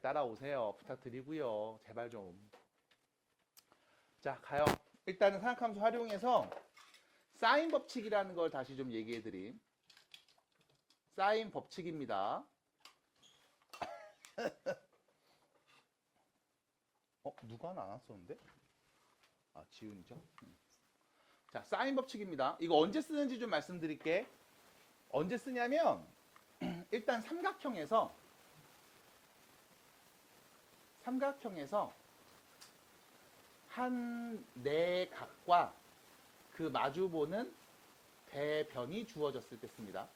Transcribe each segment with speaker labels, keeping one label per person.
Speaker 1: 잘 따라오세요. 부탁드리고요. 제발 좀. 자, 가요. 일단은 삼각함수 활용해서 사인 법칙이라는 걸 다시 좀 얘기해 드림. 사인 법칙입니다. 누가 하나 안 왔었는데? 아, 지훈이죠? 자, 사인 법칙입니다. 이거 언제 쓰는지 좀 말씀드릴게. 언제 쓰냐면 일단 삼각형에서 한 내각과 그 마주보는 대변이 주어졌을 때 씁니다.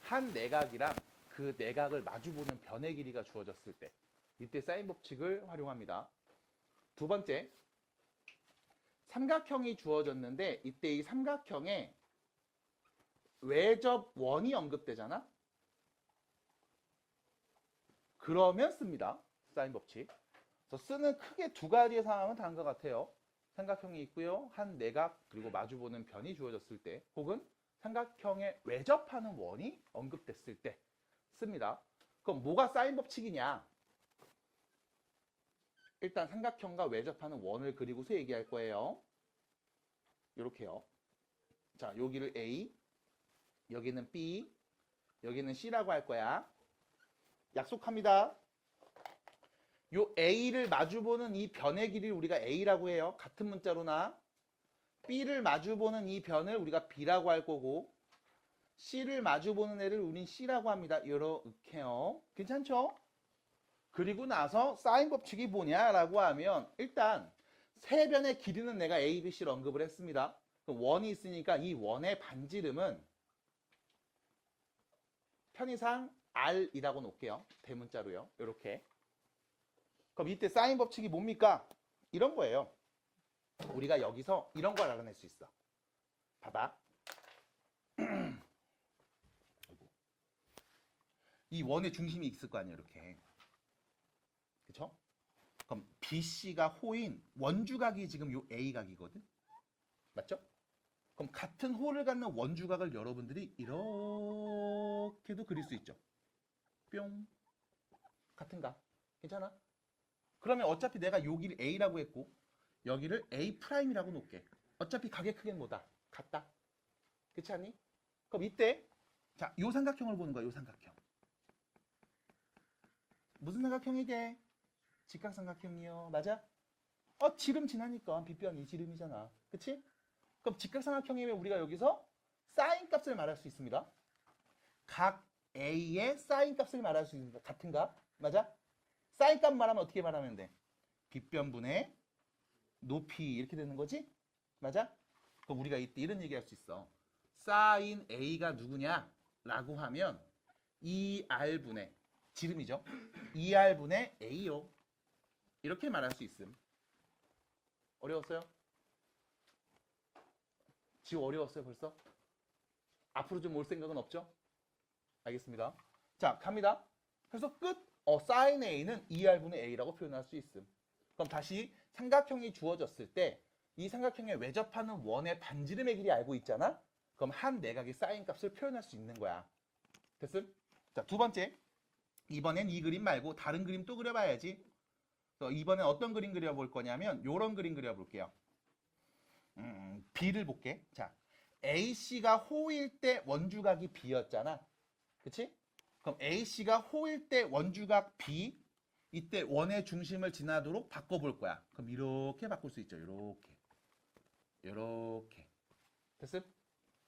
Speaker 1: 한 내각이랑 그 내각을 마주보는 변의 길이가 주어졌을 때 이때 사인 법칙을 활용합니다. 두 번째, 삼각형이 주어졌는데 이때 이 삼각형에 외접원이 언급되잖아? 그러면 씁니다. 사인 법칙. 그래서 쓰는 크게 두 가지의 상황은 다른 것 같아요. 삼각형이 있고요. 한 내각 그리고 마주보는 변이 주어졌을 때 혹은 삼각형에 외접하는 원이 언급됐을 때 씁니다. 그럼 뭐가 사인 법칙이냐? 일단 삼각형과 외접하는 원을 그리고서 얘기할 거예요. 이렇게요. 자, 여기를 A, 여기는 B, 여기는 C라고 할 거야. 약속합니다. 요 A를 마주보는 이 변의 길이를 우리가 A라고 해요. 같은 문자로나. B를 마주보는 이 변을 우리가 B라고 할 거고 C를 마주보는 애를 우린 C라고 합니다. 이렇게요. 괜찮죠? 그리고 나서 사인 법칙이 뭐냐라고 하면 일단 세 변의 길이는 내가 A, B, C를 언급을 했습니다. 원이 있으니까 이 원의 반지름은 편의상 R이라고 놓을게요. 대문자로요. 이렇게. 그럼 이때 사인 법칙이 뭡니까? 이런 거예요. 우리가 여기서 이런 걸 알아낼 수 있어. 봐봐. 이 원의 중심이 있을 거 아니에요. 이렇게. 그쵸? 그럼 BC가 호인 원주각이 지금 요 A각이거든? 맞죠? 그럼 같은 호를 갖는 원주각을 여러분들이 이렇게도 그릴 수 있죠. 뿅. 같은 각. 괜찮아? 그러면 어차피 내가 여기를 A라고 했고 여기를 A'이라고 놓을게. 어차피 각의 크기는 뭐다? 같다. 그렇지 않니? 그럼 이때 자, 요 삼각형을 보는 거야. 요 삼각형. 무슨 삼각형이게? 직각삼각형이요. 맞아? 지름 지나니까 빗변이 지름이잖아. 그치? 그럼 직각삼각형이면 우리가 여기서 사인 값을 말할 수 있습니다. 각 A의 사인 값을 말할 수 있습니다. 같은 각. 맞아? 사인 값 말하면 어떻게 말하면 돼? 빗변분의 높이 이렇게 되는 거지? 맞아? 그럼 우리가 이때 이런 얘기 할 수 있어. 사인 A가 누구냐? 라고 하면 2R분의 지름이죠. 2R분의 A요. 이렇게 말할 수 있음. 어려웠어요? 지금 어려웠어요 벌써? 앞으로 좀 올 생각은 없죠? 알겠습니다. 자, 갑니다. 그래서 끝. 사인 A는 2R분의 A라고 표현할 수 있음. 그럼 다시 삼각형이 주어졌을 때 이 삼각형에 외접하는 원의 반지름의 길이 알고 있잖아? 그럼 한 내각의 사인 값을 표현할 수 있는 거야. 됐음? 자, 두 번째. 이번엔 이 그림 말고 다른 그림 또 그려봐야지. 이번엔 어떤 그림 그려볼 거냐면 요런 그림 그려볼게요. B를 볼게. 자, AC가 호일 때 원주각이 B였잖아. 그치? 그럼 AC가 호일 때 원주각 B, 이때 원의 중심을 지나도록 바꿔볼 거야. 그럼 이렇게 바꿀 수 있죠. 이렇게. 됐음?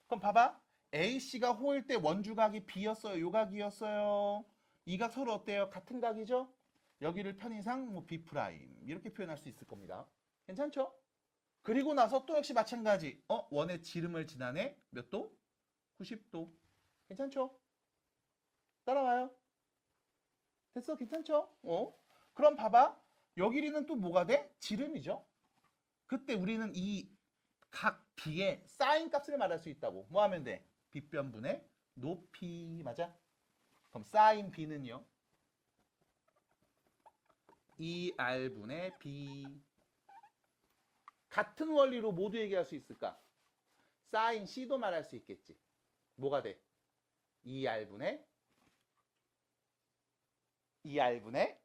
Speaker 1: 그럼 봐봐. AC가 호일 때 원주각이 B였어요. 요 각이었어요. 이 각 서로 어때요? 같은 각이죠? 여기를 편의상 뭐 B' 이렇게 표현할 수 있을 겁니다. 괜찮죠? 그리고 나서 또 역시 마찬가지. 원의 지름을 지나네. 몇 도? 90도. 괜찮죠? 따라와요. 됐어? 괜찮죠? 그럼 봐봐. 여 길이는 또 뭐가 돼? 지름이죠. 그때 우리는 이 각 B의 사인 값을 말할 수 있다고. 뭐 하면 돼? 빗변분의 높이. 맞아? 그럼 사인 B는요? 2R분의 B. 같은 원리로 모두 얘기할 수 있을까? 사인 C도 말할 수 있겠지. 뭐가 돼? 2R분의 2R분의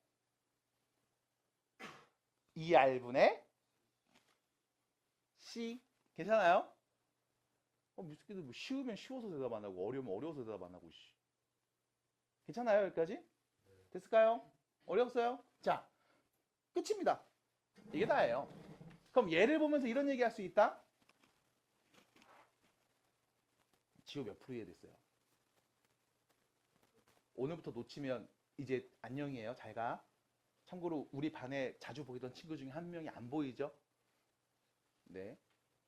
Speaker 1: 2R분의 C. 괜찮아요? 미스키도 뭐 쉬우면 쉬워서 대답 안 하고 어려우면 어려워서 대답 안 하고. 괜찮아요? 여기까지? 됐을까요? 어려웠어요? 자, 끝입니다. 이게 다예요. 그럼 얘를 보면서 이런 얘기 할 수 있다? 지호 몇 프로 이해됐어요? 오늘부터 놓치면 이제 안녕이에요. 잘 가. 참고로 우리 반에 자주 보이던 친구 중에 한 명이 안 보이죠? 네.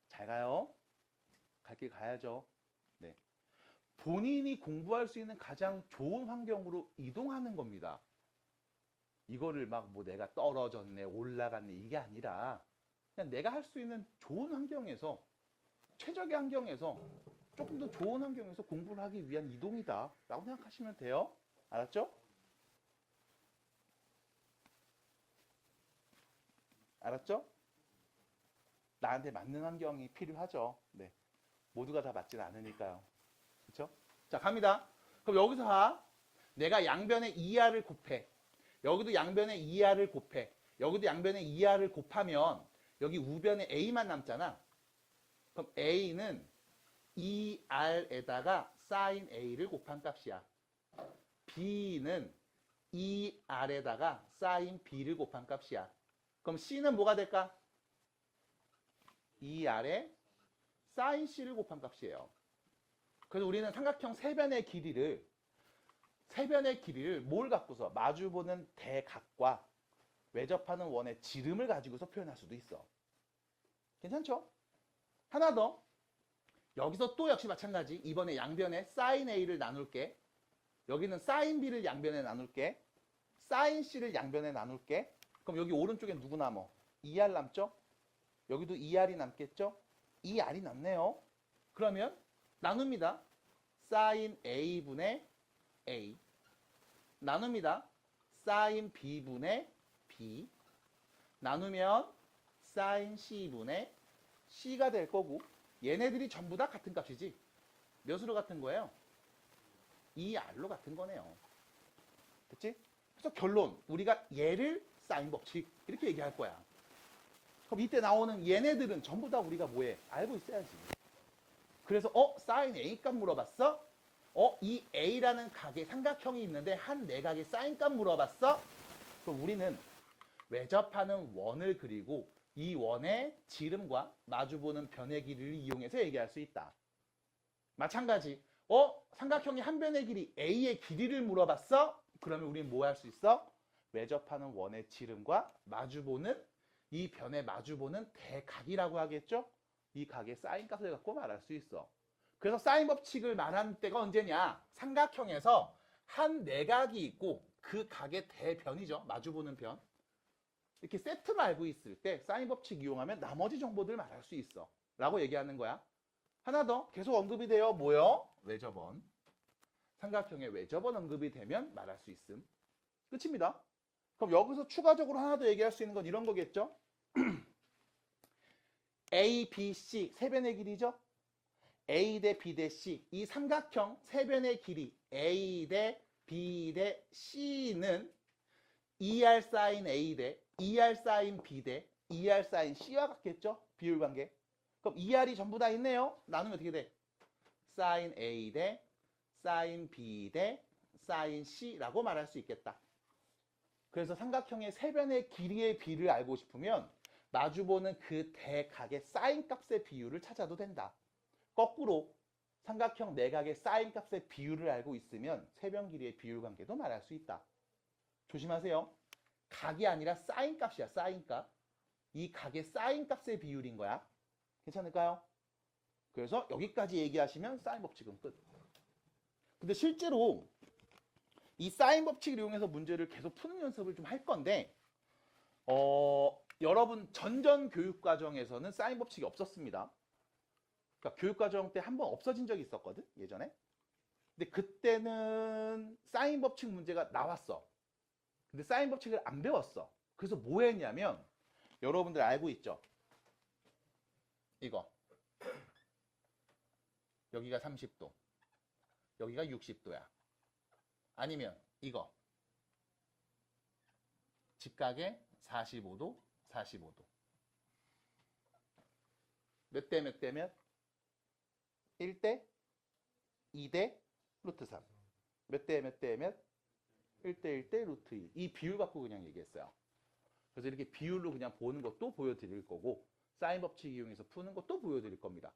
Speaker 1: 잘 가요. 갈 길 가야죠. 네. 본인이 공부할 수 있는 가장 좋은 환경으로 이동하는 겁니다. 이거를 막 뭐 내가 떨어졌네, 올라갔네, 이게 아니라 그냥 내가 할 수 있는 좋은 환경에서, 최적의 환경에서, 조금 더 좋은 환경에서 공부를 하기 위한 이동이다 라고 생각하시면 돼요. 알았죠? 알았죠? 나한테 맞는 환경이 필요하죠. 네. 모두가 다 맞지는 않으니까요. 그렇죠? 자, 갑니다. 그럼 여기서 봐. 내가 양변에 2R을 곱해. 여기도 양변에 2R을 곱해. 여기도 양변에 2R을 곱하면 여기 우변에 A만 남잖아. 그럼 A는 2R에다가 sin A를 곱한 값이야. B는 2R에다가 sin B를 곱한 값이야. 그럼 C는 뭐가 될까? 2R에 sin C를 곱한 값이에요. 그래서 우리는 삼각형 세변의 길이를 뭘 갖고서 마주보는 대각과 외접하는 원의 지름을 가지고서 표현할 수도 있어. 괜찮죠? 하나 더. 여기서 또 역시 마찬가지. 이번에 양변에 sin A를 나눌게. 여기는 sin B를 양변에 나눌게. sin C를 양변에 나눌게. 그럼 여기 오른쪽에 누구 남어? 2R 남죠? 여기도 2R이 남겠죠? 2R이 남네요. 그러면 나눕니다. sin A분의 A. 나눕니다. sin B분의 B. 나누면 sin C분의 C가 될 거고, 얘네들이 전부 다 같은 값이지. 몇으로 같은 거예요? 2R로 같은 거네요. 됐지? 그래서 결론, 우리가 얘를 사인 법칙 이렇게 얘기할 거야. 그럼 이때 나오는 얘네들은 전부 다 우리가 뭐해? 알고 있어야지. 그래서 사인 A 값 물어봤어? 이 A라는 각의 삼각형이 있는데 한 내각의 사인 값 물어봤어? 그럼 우리는 외접하는 원을 그리고 이 원의 지름과 마주보는 변의 길이를 이용해서 얘기할 수 있다. 마찬가지. 삼각형이 한 변의 길이 A의 길이를 물어봤어? 그러면 우리는 뭐 할 수 있어? 외접하는 원의 지름과 마주보는 이 변에 마주보는 대각이라고 하겠죠? 이 각의 사인 값을 갖고 말할 수 있어. 그래서 사인 법칙을 말하는 때가 언제냐? 삼각형에서 한 내각이 있고 그 각의 대변이죠. 마주보는 변. 이렇게 세트로 알고 있을 때 사인 법칙 이용하면 나머지 정보들 말할 수 있어. 라고 얘기하는 거야. 하나 더 계속 언급이 돼요. 뭐요? 외접원. 삼각형의 외접원 언급이 되면 말할 수 있음. 끝입니다. 그럼 여기서 추가적으로 하나 더 얘기할 수 있는 건 이런 거겠죠? A, B, C 세 변의 길이죠? A 대 B 대 C. 이 삼각형 세 변의 길이 A 대 B 대 C는 2R sin A 대 2R sin B 대 2R sin C와 같겠죠? 비율 관계. 그럼 2R이 전부 다 있네요. 나누면 어떻게 돼? sin A 대 sin B 대 sin C라고 말할 수 있겠다. 그래서 삼각형의 세 변의 길이의 비를 알고 싶으면 마주보는 그 대각의 사인 값의 비율을 찾아도 된다. 거꾸로 삼각형 내각의 사인 값의 비율을 알고 있으면 세 변 길이의 비율 관계도 말할 수 있다. 조심하세요. 각이 아니라 사인 값이야. 사인 값. 이 각의 사인 값의 비율인 거야. 괜찮을까요? 그래서 여기까지 얘기하시면 사인 법칙은 끝. 근데 실제로 이 사인 법칙을 이용해서 문제를 계속 푸는 연습을 좀 할 건데 여러분 전전 교육 과정에서는 사인 법칙이 없었습니다. 그러니까 교육 과정 때 한번 없어진 적이 있었거든, 예전에. 근데 그때는 사인 법칙 문제가 나왔어. 근데 사인 법칙을 안 배웠어. 그래서 뭐 했냐면 여러분들 알고 있죠? 이거. 여기가 30도. 여기가 60도야. 아니면 이거. 직각에 45도, 45도. 몇 대 몇 대 몇? 1대 2대 루트 3. 몇 대 몇 대 몇? 1대 1대 루트 2. 이 비율 갖고 그냥 얘기했어요. 그래서 이렇게 비율로 그냥 보는 것도 보여드릴 거고 사인 법칙 이용해서 푸는 것도 보여드릴 겁니다.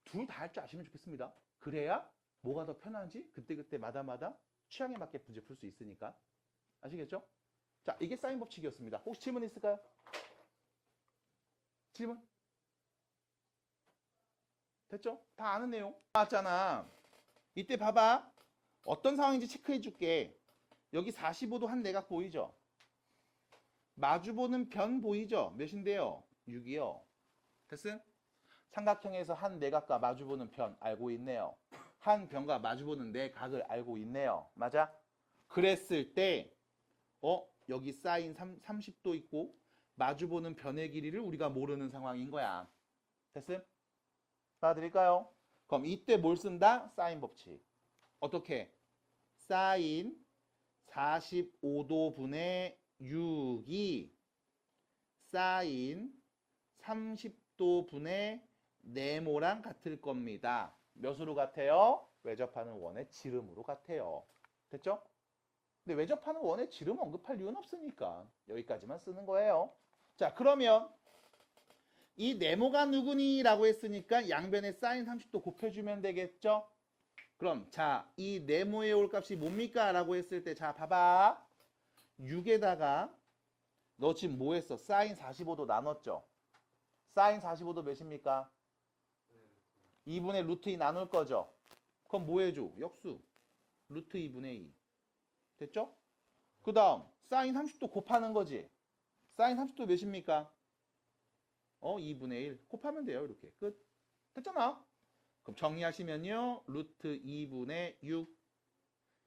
Speaker 1: 둘 다 할 줄 아시면 좋겠습니다. 그래야 뭐가 더 편한지 그때그때 마다마다 취향에 맞게 문제 풀 수 있으니까. 아시겠죠? 자, 이게 사인 법칙이었습니다. 혹시 질문 있을까요? 질문? 됐죠? 다 아는 내용 나왔잖아. 이때 봐봐. 어떤 상황인지 체크해 줄게. 여기 45도 한 내각 보이죠? 마주보는 변 보이죠? 몇인데요? 6이요. 됐음? 삼각형에서 한 내각과 마주보는 변 알고 있네요. 한 변과 마주보는 내각을 알고 있네요. 맞아? 그랬을 때 여기 사인 30도 있고 마주보는 변의 길이를 우리가 모르는 상황인 거야. 됐음? 받아드릴까요? 그럼 이때 뭘 쓴다? 사인 법칙. 어떻게? 사인 45도 분의 6이 사인 30도 분의 네모랑 같을 겁니다. 몇으로 같아요? 외접하는 원의 지름으로 같아요. 됐죠? 근데 외접하는 원의 지름 언급할 이유는 없으니까 여기까지만 쓰는 거예요. 자, 그러면 이 네모가 누구니? 라고 했으니까 양변에 사인 30도 곱해주면 되겠죠? 그럼 자, 이 네모의 올 값이 뭡니까? 라고 했을 때 자, 봐봐. 6에다가 너 지금 뭐 했어? 사인 45도 나눴죠? 사인 45도 몇입니까? 2분의 루트 2 나눌 거죠? 그럼 뭐 해줘? 역수. 루트 2분의 2. 됐죠? 그 다음 사인 30도 곱하는 거지? 사인 30도 몇입니까? 2분의 1 곱하면 돼요. 이렇게 끝. 됐잖아. 그럼 정리하시면요. 루트 2분의 6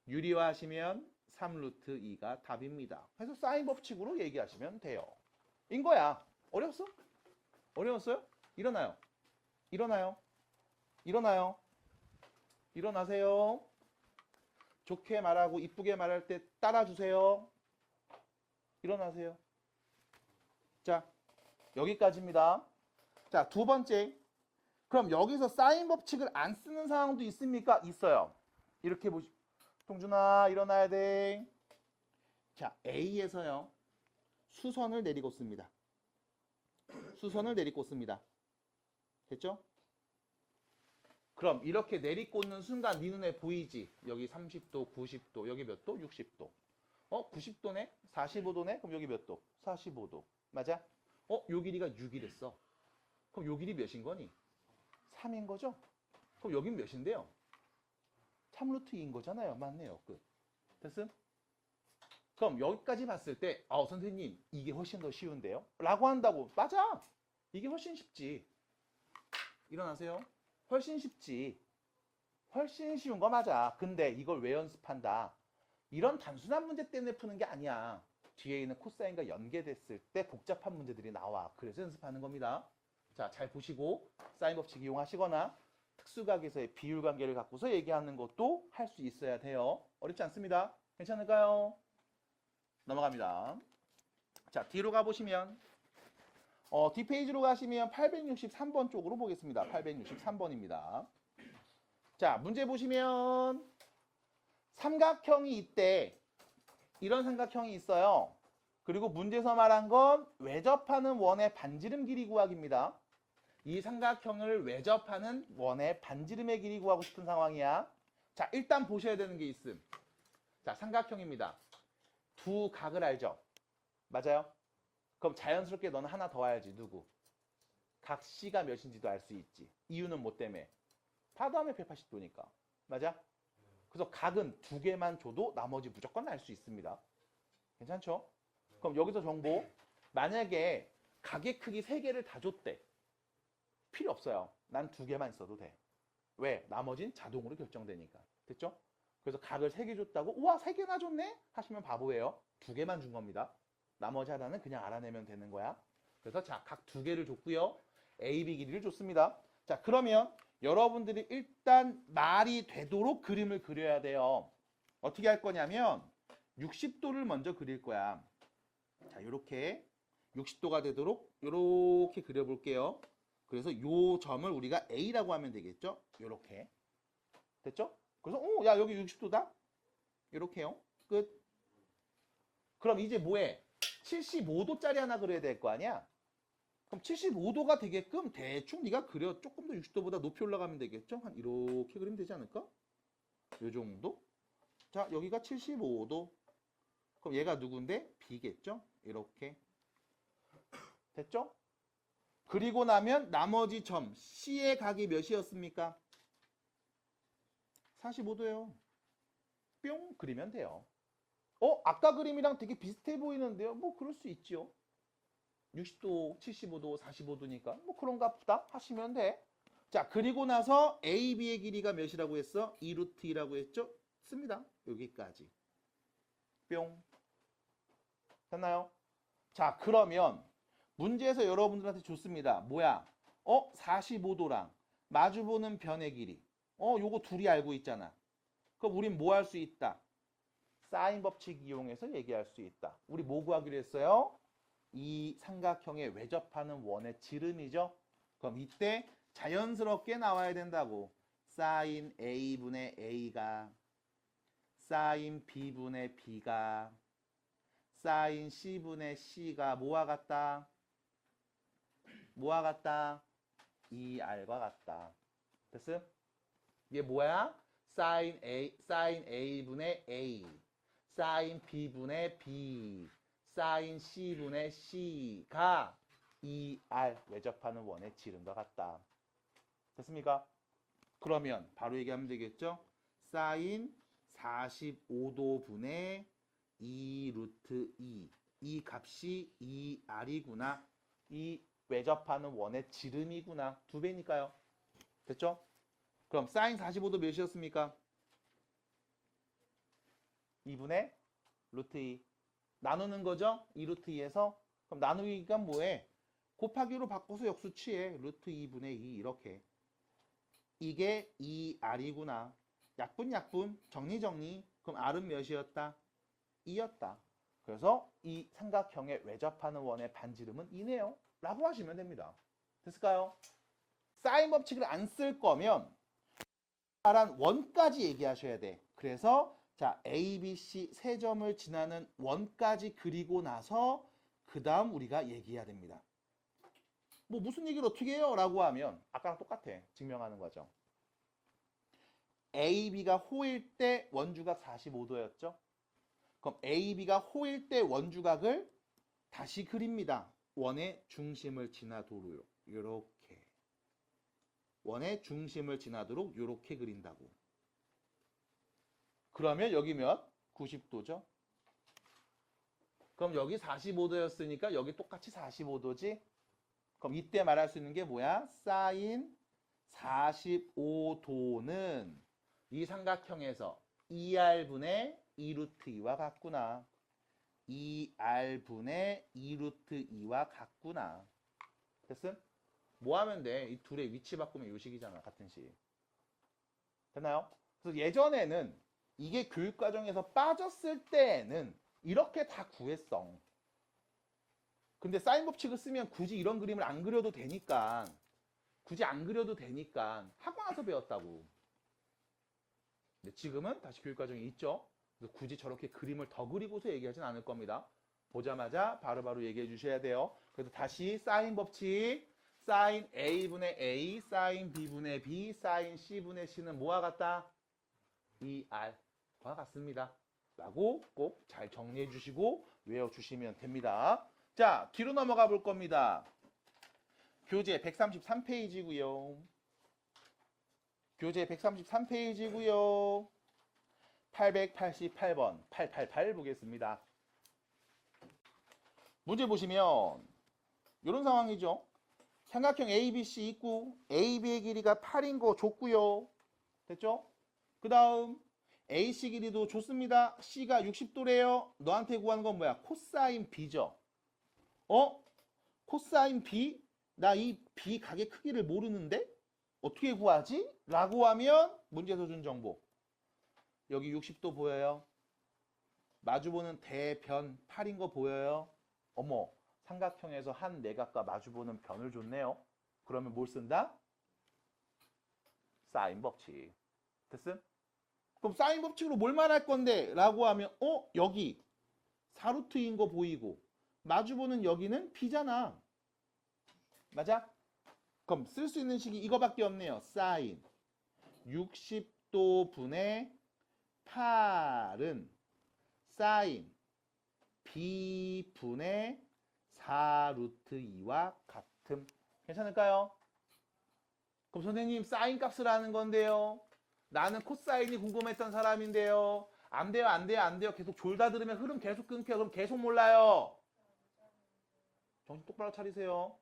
Speaker 1: 유리화하시면 3루트 2가 답입니다. 그래서 사인 법칙으로 얘기하시면 돼요. 인 거야. 어려웠어? 어려웠어요? 일어나요. 일어나요. 일어나요. 일어나세요. 좋게 말하고 이쁘게 말할 때 따라주세요. 일어나세요. 자, 여기까지입니다. 자, 두 번째. 그럼 여기서 사인 법칙을 안 쓰는 상황도 있습니까? 있어요. 이렇게 보시. 동준아, 일어나야 돼. 자, A에서요. 수선을 내리꽂습니다. 수선을 내리꽂습니다. 됐죠? 그럼 이렇게 내리꽂는 순간 네 눈에 보이지? 여기 30도, 90도, 여기 몇 도? 60도. 90도네? 45도네? 그럼 여기 몇 도? 45도. 맞아? 요 길이가 6이랬어. 그럼 요 길이 몇인 거니? 3인 거죠? 그럼 여긴 몇인데요? 3루트 2인 거잖아요. 맞네요. 끝. 됐음? 그럼 여기까지 봤을 때 선생님 이게 훨씬 더 쉬운데요? 라고 한다고. 맞아. 이게 훨씬 쉽지. 일어나세요. 훨씬 쉽지. 훨씬 쉬운 거 맞아. 근데 이걸 왜 연습한다? 이런 단순한 문제 때문에 푸는 게 아니야. 뒤에 있는 코사인과 연계됐을 때 복잡한 문제들이 나와. 그래서 연습하는 겁니다. 자, 잘 보시고 사인 법칙 이용하시거나 특수각에서의 비율 관계를 갖고서 얘기하는 것도 할 수 있어야 돼요. 어렵지 않습니다. 괜찮을까요? 넘어갑니다. 자, 뒤로 가보시면 뒷페이지로 가시면 863번 쪽으로 보겠습니다. 863번입니다. 자, 문제 보시면 삼각형이 있대. 이런 삼각형이 있어요. 그리고 문제에서 말한 건 외접하는 원의 반지름 길이 구하기입니다. 이 삼각형을 외접하는 원의 반지름의 길이 구하고 싶은 상황이야. 자, 일단 보셔야 되는 게 있음. 자, 삼각형입니다. 두 각을 알죠? 맞아요? 그럼 자연스럽게 너는 하나 더 와야지. 누구? 각 C가 몇인지도 알 수 있지. 이유는 뭐 때문에? 파도하면 180도니까. 맞아? 그래서 각은 두 개만 줘도 나머지 무조건 알 수 있습니다. 괜찮죠? 그럼 여기서 정보. 만약에 각의 크기 3개를 다 줬대. 필요 없어요. 난 2개만 있어도 돼. 왜? 나머진 자동으로 결정되니까. 됐죠? 그래서 각을 3개 줬다고 우와 3개나 줬네? 하시면 바보예요. 2개만 준 겁니다. 나머지 하나는 그냥 알아내면 되는 거야. 그래서 자, 각 2개를 줬고요. A, B 길이를 줬습니다. 자, 그러면 여러분들이 일단 말이 되도록 그림을 그려야 돼요. 어떻게 할 거냐면 60도를 먼저 그릴 거야. 자, 요렇게 60도가 되도록 요렇게 그려볼게요. 그래서 요 점을 우리가 A라고 하면 되겠죠? 요렇게. 됐죠? 그래서 야, 여기 60도다? 요렇게요. 끝. 그럼 이제 뭐해? 75도짜리 하나 그려야 될 거 아니야? 그럼 75도가 되게끔 대충 네가 그려. 조금 더 60도보다 높이 올라가면 되겠죠? 한 이렇게 그리면 되지 않을까? 요 정도? 자, 여기가 75도. 그럼 얘가 누군데? B겠죠? 이렇게. 됐죠? 그리고 나면 나머지 점 C의 각이 몇이었습니까? 45도예요. 뿅 그리면 돼요. 아까 그림이랑 되게 비슷해 보이는데요. 뭐 그럴 수 있지요. 60도, 75도, 45도니까 뭐 그런가 보다 하시면 돼. 자, 그리고 나서 AB의 길이가 몇이라고 했어? 2루트 2라고 했죠? 씁니다. 여기까지. 뿅. 됐나요? 자, 그러면 문제에서 여러분들한테 줬습니다. 뭐야? 45도랑 마주보는 변의 길이. 요거 둘이 알고 있잖아. 그럼 우린 뭐 할 수 있다? 사인 법칙 이용해서 얘기할 수 있다. 우리 뭐 구하기로 했어요? 이 삼각형에 외접하는 원의 지름이죠. 그럼 이때 자연스럽게 나와야 된다고. 사인 A분의 A가 사인 B분의 B가 사인 C분의 C가 뭐와 같다? 뭐와 같다? 2R과 같다. 됐음? 이게 뭐야? 사인 A분의 A, 사인 B분의 B, 사인 C분의 C가 2R 외접하는 원의 지름과 같다. 됐습니까? 그러면 바로 얘기하면 되겠죠? 사인 45도분의 2루트 2. 이 값이 2R이구나. 이 외접하는 원의 지름이구나. 2배니까요. 됐죠? 그럼 사인 45도 몇이었습니까? 2분의 루트 2. 나누는 거죠? 2루트 2에서. 그럼 나누기가 뭐해? 곱하기로 바꿔서 역수 취해. 루트 2분의 2 이렇게. 이게 2R이구나. 약분 정리. 그럼 R은 몇이었다? 2였다. 그래서 이 삼각형에 외접하는 원의 반지름은 2네요. 라고 하시면 됩니다. 됐을까요? 사인 법칙을 안 쓸 거면 말한 원까지 얘기하셔야 돼. 그래서 자, A, B, C 세 점을 지나는 원까지 그리고 나서 그 다음 우리가 얘기해야 됩니다. 뭐 무슨 얘기를 어떻게 해요? 라고 하면 아까랑 똑같아. 증명하는 거죠. A, B가 호일 때 원주각 45도였죠? 그럼 A, B가 호일 때 원주각을 다시 그립니다. 원의 중심을 지나도록 이렇게. 원의 중심을 지나도록 이렇게 그린다고. 그러면 여기 몇? 90도죠? 그럼 여기 45도였으니까 여기 똑같이 45도지? 그럼 이때 말할 수 있는 게 뭐야? 사인 45도는 이 삼각형에서 2R분의 2루트 2와 같구나. 2R분의 2루트 2와 같구나. 됐음? 뭐 하면 돼? 이 둘의 위치 바꾸면 요 식이잖아. 같은 식. 됐나요? 그래서 예전에는 이게 교육과정에서 빠졌을 때에는 이렇게 다 구했어. 근데 사인 법칙을 쓰면 굳이 이런 그림을 안 그려도 되니까 하고 나서 배웠다고. 근데 지금은 다시 교육과정이 있죠. 그래서 굳이 저렇게 그림을 더 그리고서 얘기하진 않을 겁니다. 보자마자 바로바로 얘기해 주셔야 돼요. 그래서 다시 사인 법칙, 사인 A분의 A, 사인 B분의 B, 사인 C분의 C는 뭐와 같다? 2R과 같습니다. 라고 꼭 잘 정리해 주시고 외워주시면 됩니다. 자, 뒤로 넘어가 볼 겁니다. 교재 133페이지고요. 교재 133페이지고요. 888번 888 보겠습니다. 문제 보시면 이런 상황이죠. 삼각형 ABC 있고 AB의 길이가 8인 거 줬고요. 됐죠? 그 다음 AC 길이도 줬습니다. C가 60도래요. 너한테 구하는 건 뭐야? 코사인 B죠. 코사인 B? 나 이 B 각의 크기를 모르는데? 어떻게 구하지? 라고 하면 문제에서 준 정보. 여기 60도 보여요? 마주보는 대변 8인 거 보여요? 어머, 삼각형에서 한 내각과 마주보는 변을 줬네요. 그러면 뭘 쓴다? 사인 법칙. 됐음? 그럼 사인 법칙으로 뭘 말할 건데? 라고 하면 여기 4루트인 거 보이고 마주보는 여기는 B잖아. 맞아? 그럼 쓸 수 있는 식이 이거밖에 없네요. 사인 60도 분의 8은 사인 B분의 4루트 2와 같음. 괜찮을까요? 그럼 선생님 사인 값을 아는 건데요. 나는 코사인이 궁금했던 사람인데요. 안 돼요, 안 돼요, 안 돼요. 계속 졸다 들으면 흐름 계속 끊겨. 그럼 계속 몰라요. 정신 똑바로 차리세요.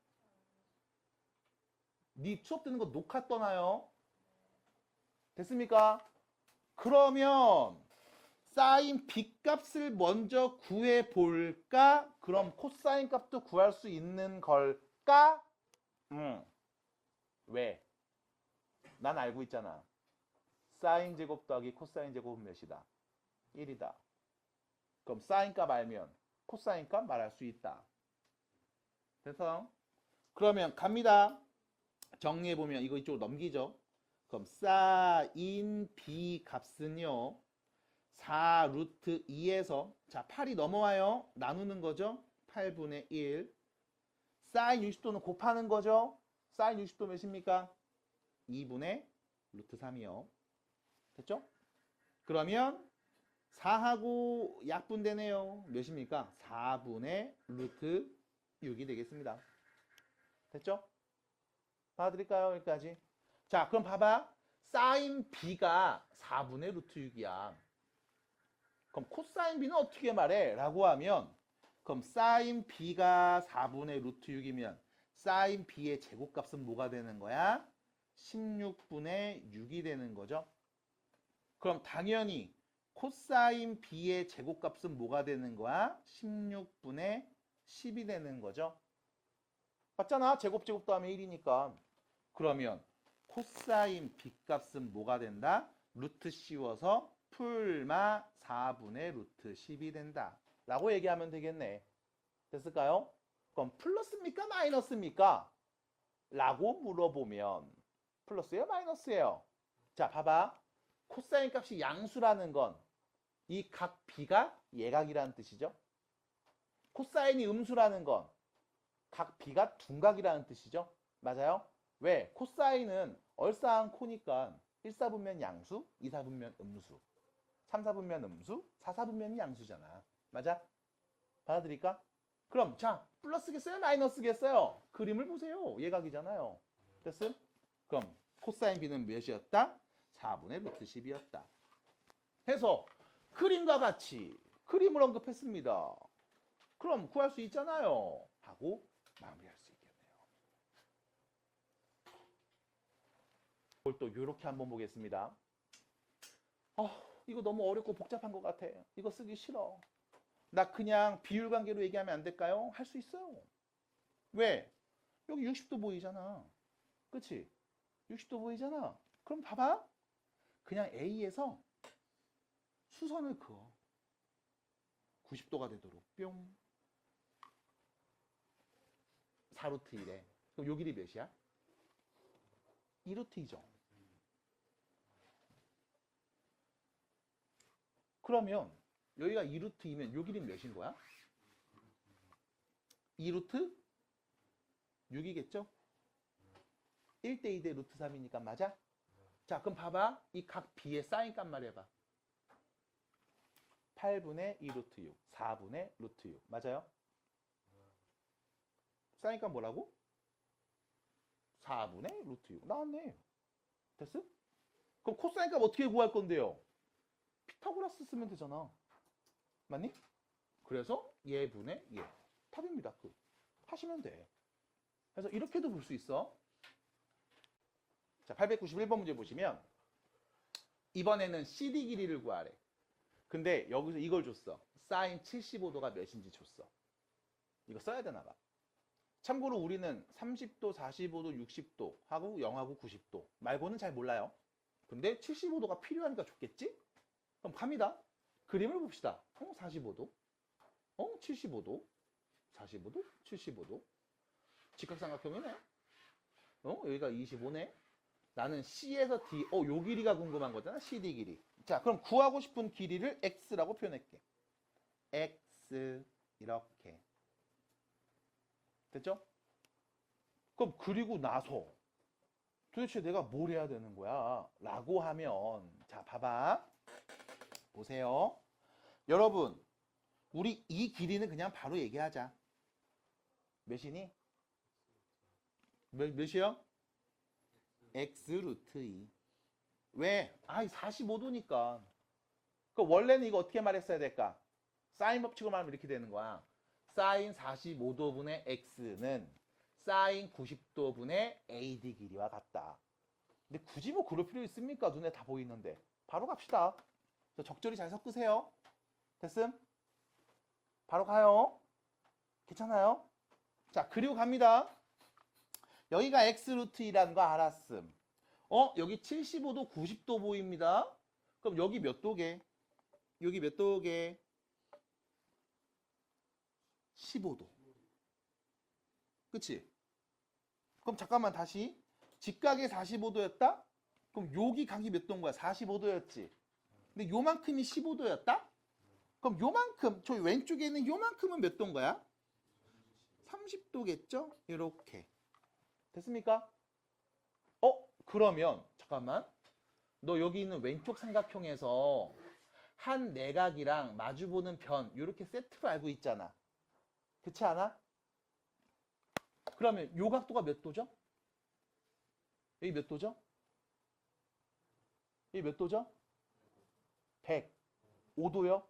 Speaker 1: 네 수업 듣는 거 녹화 떠나요. 됐습니까? 그러면 사인 B값을 먼저 구해볼까? 그럼 코사인 값도 구할 수 있는 걸까? 왜? 난 알고 있잖아. 사인 제곱 더하기 코사인 제곱은 몇이다? 1이다. 그럼 사인 값 알면 코사인 값 말할 수 있다. 됐어? 그러면 갑니다. 정리해보면 이거 이쪽으로 넘기죠. 그럼 사인 B 값은요. 4루트 2에서 자 8이 넘어와요. 나누는 거죠. 8분의 1. 사인 60도는 곱하는 거죠. 사인 60도 몇입니까? 2분의 루트 3이요. 됐죠? 그러면 4하고 약분되네요. 몇입니까? 4분의 루트 6이 되겠습니다. 됐죠? 받아드릴까요? 여기까지. 자, 그럼 봐봐. 사인 B가 4분의 루트 6이야. 그럼 코사인 B는 어떻게 말해? 라고 하면 그럼 사인 B가 4분의 루트 6이면 사인 B의 제곱값은 뭐가 되는 거야? 16분의 6이 되는 거죠. 그럼 당연히 코사인 B의 제곱값은 뭐가 되는 거야? 16분의 10이 되는 거죠. 맞잖아. 제곱 더하면 1이니까. 그러면 코사인 B값은 뭐가 된다? 루트 씌워서 풀마 4분의 루트 10이 된다. 라고 얘기하면 되겠네. 됐을까요? 그럼 플러스입니까? 마이너스입니까? 라고 물어보면 플러스예요? 마이너스예요? 자, 봐봐. 코사인 값이 양수라는 건 이 각 B가 예각이라는 뜻이죠. 코사인이 음수라는 건 각 B가 둔각이라는 뜻이죠. 맞아요? 왜? 코사인은 얼싸한 코니까 1사분면 양수, 2사분면 음수, 3사분면 음수, 4사분면이 양수잖아. 맞아? 받아들일까? 그럼 자, 플러스겠어요? 마이너스겠어요? 그림을 보세요. 예각이잖아요. 됐음? 그럼 코사인 B는 몇이었다? 4분의 루트 10이었다. 해서 그림과 같이 그림을 언급했습니다. 그럼 구할 수 있잖아요. 하고 마무리할 수 있겠네요. 이걸 또 이렇게 한번 보겠습니다. 이거 너무 어렵고 복잡한 것 같아. 이거 쓰기 싫어. 나 그냥 비율관계로 얘기하면 안 될까요? 할 수 있어요. 왜? 여기 60도 보이잖아. 그치? 60도 보이잖아. 그럼 봐봐. 그냥 A에서 수선을 그어. 90도가 되도록 뿅. 4루트 1에. 그럼 요 길이 몇이야? 2루트 2죠. 그러면 여기가 2루트이면 요 길이는 몇인 거야? 2루트 6이겠죠? 1대 2대 루트 3이니까 맞아? 자, 그럼 봐봐. 이 각 B의 사인 값 말해봐. 8분의 2루트 6, 4분의 루트 6. 맞아요? 사인 값 뭐라고? 4분의 루트 6. 나왔네. 됐어? 그럼 코사인 값 어떻게 구할 건데요? 피타고라스 쓰면 되잖아. 맞니? 그래서 얘분의 얘. 답입니다. 하시면 돼. 그래서 이렇게도 볼 수 있어. 자, 891번 문제 보시면 이번에는 CD 길이를 구하래. 근데 여기서 이걸 줬어. 사인 75도가 몇인지 줬어. 이거 써야 되나 봐. 참고로 우리는 30도, 45도, 60도 하고 0하고 90도 말고는 잘 몰라요. 근데 75도가 필요하니까 줬겠지? 그럼 갑니다. 그림을 봅시다. 45도, 75도, 45도? 75도? 직각삼각형이네? 여기가 25네? 나는 C에서 D, 요 길이가 궁금한 거잖아. CD 길이. 자, 그럼 구하고 싶은 길이를 X라고 표현할게. X, 이렇게. 됐죠? 그럼 그리고 나서 도대체 내가 뭘 해야 되는 거야? 라고 하면, 자, 봐봐. 보세요. 여러분, 우리 이 길이는 그냥 바로 얘기하자. 몇이니? 몇이요? X 루트 2. 왜? 45도니까. 그 원래는 이거 어떻게 말했어야 될까? 사인 법칙으로 말하면 이렇게 되는 거야. 사인 45도분의 X는 사인 90도분의 AD 길이와 같다. 근데 굳이 뭐 그럴 필요 있습니까? 눈에 다 보이는데. 바로 갑시다. 적절히 잘 섞으세요. 됐음? 바로 가요. 괜찮아요? 자, 그리고 갑니다. 여기가 X 루트 2라는 거 알았음. 여기 75도, 90도 보입니다. 그럼 여기 몇 도게? 여기 몇 도게? 15도. 그치? 그럼 잠깐만 다시. 직각이 45도였다? 그럼 여기 각이 몇 도인 거야? 45도였지. 근데 요만큼이 15도였다? 그럼 요만큼, 저 왼쪽에 있는 요만큼은 몇 도인 거야? 30도겠죠? 이렇게. 됐습니까? 그러면 잠깐만. 너 여기 있는 왼쪽 삼각형에서 한 내각이랑 마주보는 변 이렇게 세트로 알고 있잖아. 그렇지 않아? 그러면 요 각도가 몇 도죠? 여기 몇 도죠? 여기 몇 도죠? 105도요?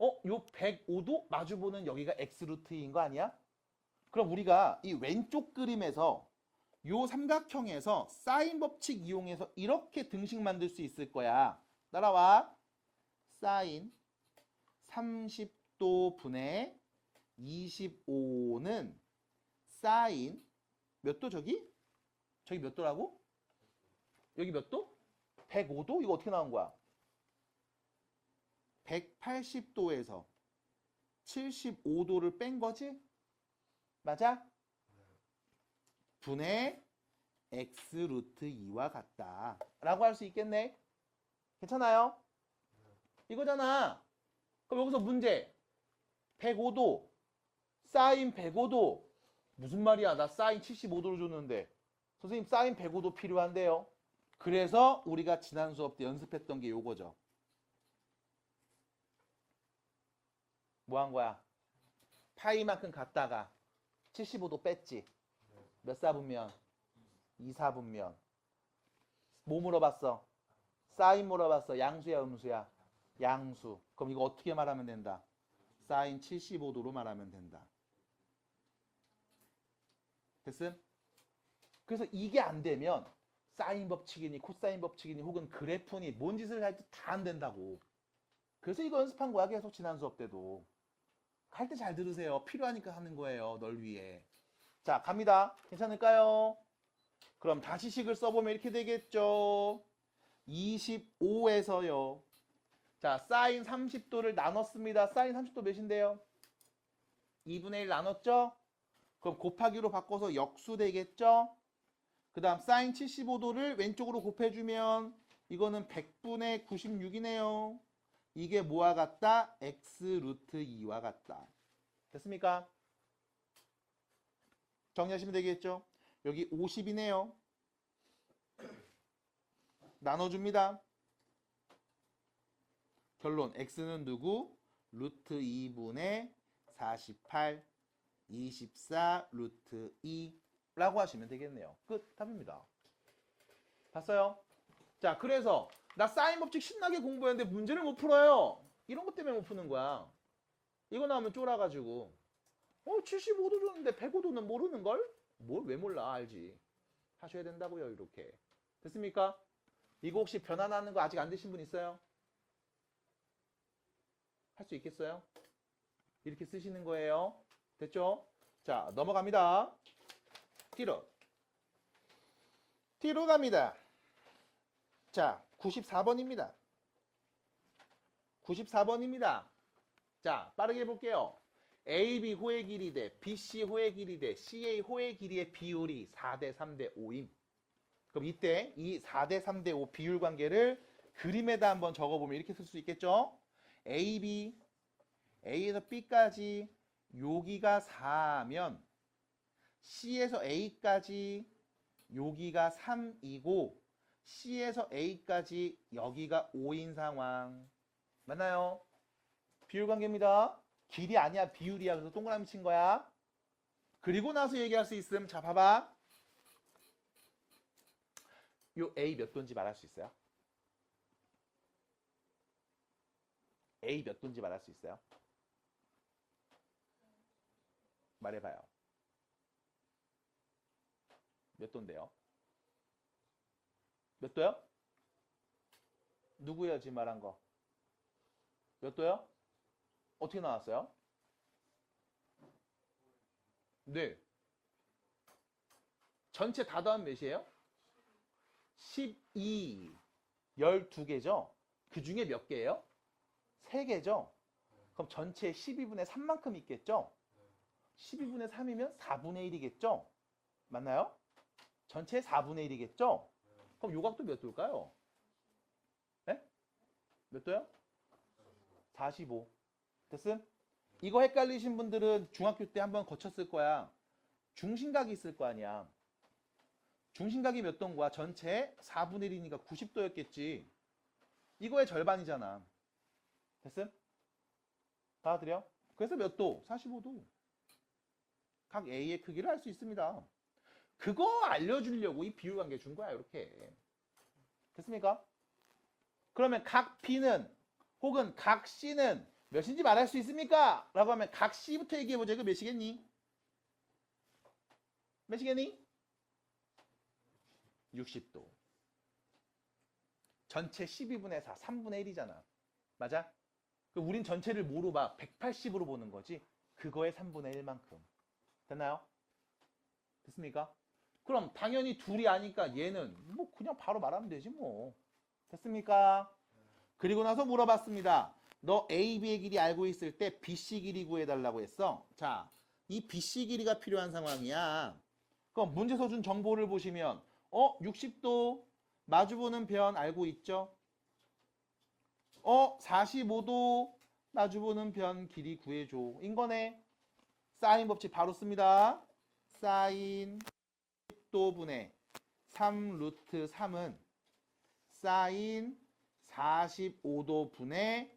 Speaker 1: 요 105도 마주보는 여기가 X루트인 거 아니야? 그럼 우리가 이 왼쪽 그림에서 요 삼각형에서 사인 법칙 이용해서 이렇게 등식 만들 수 있을 거야. 따라와. 사인 30도 분의 25는 사인 몇 도 저기? 저기 몇 도라고? 여기 몇 도? 105도? 이거 어떻게 나온 거야? 180도에서 75도를 뺀 거지? 맞아? 분의 X 루트 2와 같다 라고 할 수 있겠네. 괜찮아요? 이거잖아. 그럼 여기서 문제 105도 사인 105도 무슨 말이야? 나 사인 75도를 줬는데 선생님 사인 105도 필요한데요. 그래서 우리가 지난 수업 때 연습했던 게 요거죠. 뭐 한 거야? 파이만큼 갖다가 75도 뺐지. 몇 사분면? 2사분면. 뭐 물어봤어? 사인 물어봤어. 양수야 음수야? 양수. 그럼 이거 어떻게 말하면 된다? 사인 75도로 말하면 된다. 됐음? 그래서 이게 안 되면 사인 법칙이니 코사인 법칙이니 혹은 그래프니 뭔 짓을 할지 다 안 된다고. 그래서 이거 연습한 거야 계속 지난 수업 때도. 할 때 잘 들으세요. 필요하니까 하는 거예요. 널 위해. 자, 갑니다. 괜찮을까요? 그럼 다시 식을 써보면 이렇게 되겠죠. 25에서요. 자, 사인 30도를 나눴습니다. 사인 30도 몇인데요? 2분의 1 나눴죠? 그럼 곱하기로 바꿔서 역수 되겠죠? 그 다음 사인 75도를 왼쪽으로 곱해주면 이거는 100분의 96이네요. 이게 뭐와 같다? X 루트 2와 같다. 됐습니까? 정리하시면 되겠죠? 여기 50이네요. 나눠줍니다. 결론 X는 누구? 루트 2분의 48, 24 루트 2라고 하시면 되겠네요. 끝. 답입니다. 봤어요? 자, 그래서 나 사인 법칙 신나게 공부했는데 문제를 못 풀어요. 이런 것 때문에 못 푸는 거야. 이거 나오면 쫄아가지고 75도 줬는데 105도는 모르는걸? 뭘 왜 몰라? 알지. 하셔야 된다고요. 이렇게. 됐습니까? 이거 혹시 변환하는 거 아직 안 되신 분 있어요? 할 수 있겠어요? 이렇게 쓰시는 거예요. 됐죠? 자, 넘어갑니다. 뒤로. 뒤로 갑니다. 자, 94번입니다. 94번입니다. 자, 빠르게 볼게요. AB 호의 길이 대 BC 호의 길이 대 CA 호의 길이의 비율이 4대 3대 5임. 그럼 이때 이 4대 3대 5 비율 관계를 그림에다 한번 적어보면 이렇게 쓸 수 있겠죠? AB, A에서 B까지 여기가 4면 C에서 A까지 여기가 3이고 C에서 A까지 여기가 5인 상황. 맞나요? 비율 관계입니다. 길이 아니야 비율이야. 그래서 동그라미 친 거야. 그리고 나서 얘기할 수 있음. 자 봐봐. 요 A 몇 도인지 말할 수 있어요? A 몇 도인지 말할 수 있어요? 말해봐요. 몇 도인데요? 몇 도요? 누구예요 지금 말한 거? 몇 도요? 어떻게 나왔어요? 네. 전체 다 더하면 몇이에요? 12. 12개죠? 그 중에 몇 개예요? 3개죠? 그럼 전체 12분의 3만큼 있겠죠? 12분의 3이면 4분의 1이겠죠? 맞나요? 전체 4분의 1이겠죠? 그럼 요각도 몇 도일까요? 네? 몇 도요? 45. 됐음? 이거 헷갈리신 분들은 중학교 때 한번 거쳤을 거야. 중심각이 있을 거 아니야. 중심각이 몇 도인 거야? 전체 4분의 1이니까 90도였겠지. 이거의 절반이잖아. 됐음? 받아들여? 그래서 몇 도? 45도. 각 A의 크기를 알 수 있습니다. 그거 알려주려고 이 비율 관계 준 거야, 이렇게. 됐습니까? 그러면 각 B는 혹은 각 C는 몇인지 말할 수 있습니까? 라고 하면 각 C부터 얘기해보자. 이거 몇이겠니? 몇이겠니? 60도. 전체 12분의 4, 3분의 1이잖아. 맞아? 우린 전체를 뭐로 봐? 180으로 보는 거지. 그거의 3분의 1만큼. 됐나요? 됐습니까? 그럼 당연히 둘이 아니까 얘는 뭐 그냥 바로 말하면 되지 뭐. 됐습니까? 그리고 나서 물어봤습니다. 너 AB의 길이 알고 있을 때 BC 길이 구해달라고 했어. 자, 이 BC 길이가 필요한 상황이야. 그럼 문제서 준 정보를 보시면 60도 마주보는 변 알고 있죠? 45도 마주보는 변 길이 구해줘. 인 거네. 사인 법칙 바로 씁니다. 사인 10도분의 3 루트 3은 사인 45도분의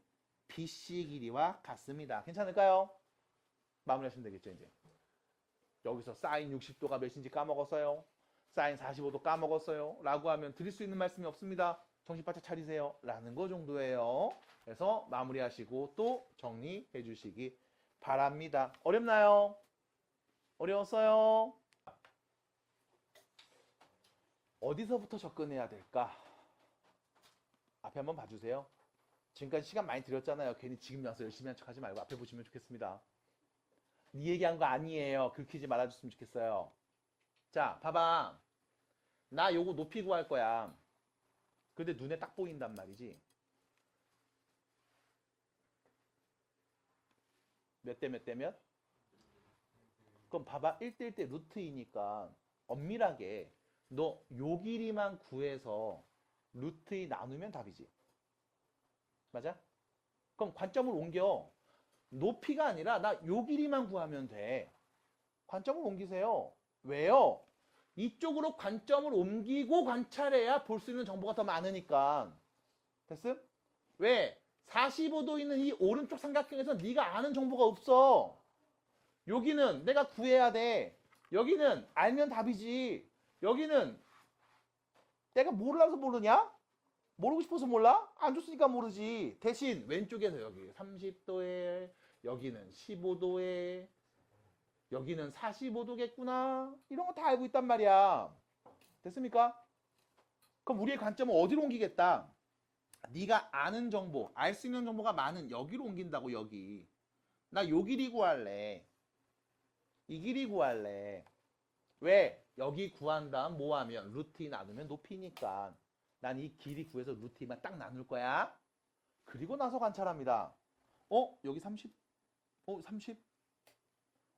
Speaker 1: BC 길이와 같습니다. 괜찮을까요? 마무리하시면 되겠죠, 이제. 여기서 사인 60도가 몇인지 까먹었어요. 사인 45도 까먹었어요. 라고 하면 드릴 수 있는 말씀이 없습니다. 정신 바짝 차리세요. 라는 거 정도예요. 그래서 마무리하시고 또 정리해 주시기 바랍니다. 어렵나요? 어려웠어요? 어디서부터 접근해야 될까? 앞에 한번 봐주세요. 지금까지 시간 많이 들였잖아요. 괜히 지금 와서 열심히 한 척 하지 말고 앞에 보시면 좋겠습니다. 네 얘기한 거 아니에요. 긁히지 말아줬으면 좋겠어요. 자, 봐봐. 나 요거 높이 구할 거야. 근데 눈에 딱 보인단 말이지. 몇 대 몇 대 몇? 그럼 봐봐. 1대 1대 루트 2니까 엄밀하게 너 요 길이만 구해서 루트 2 나누면 답이지. 맞아? 그럼 관점을 옮겨. 높이가 아니라 나 요 길이만 구하면 돼. 관점을 옮기세요. 왜요? 이쪽으로 관점을 옮기고 관찰해야 볼 수 있는 정보가 더 많으니까. 됐음? 왜? 45도 있는 이 오른쪽 삼각형에서 네가 아는 정보가 없어. 여기는 내가 구해야 돼. 여기는 알면 답이지. 여기는 내가 몰라서 모르냐? 모르고 싶어서 몰라? 안 줬으니까 모르지. 대신 왼쪽에서 여기 30도에 여기는 15도에 여기는 45도겠구나. 이런 거 다 알고 있단 말이야. 됐습니까? 그럼 우리의 관점은 어디로 옮기겠다? 네가 아는 정보, 알 수 있는 정보가 많은 여기로 옮긴다고. 여기. 나 요 길이 구할래. 이 길이 구할래. 왜? 여기 구한 다음 뭐 하면? 루트 2 나누면 높이니까. 난 이 길이 구해서 루트 2만 딱 나눌 거야. 그리고 나서 관찰합니다. 여기 30? 30?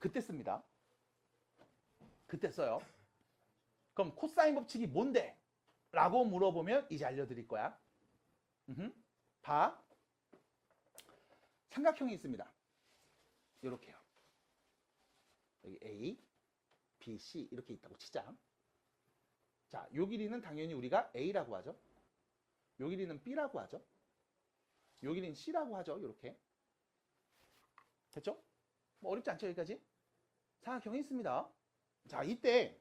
Speaker 1: 그때 씁니다. 그때 써요. 그럼 코사인 법칙이 뭔데? 라고 물어보면 이제 알려드릴 거야. 봐. 삼각형이 있습니다. 이렇게요. 여기 A, B, C 이렇게 있다고 치자. 자, 요 길이는 당연히 우리가 A라고 하죠. 요 길이는 B라고 하죠. 요 길이는 C라고 하죠. 이렇게. 됐죠? 뭐 어렵지 않죠, 여기까지? 삼각형이 있습니다. 자, 이때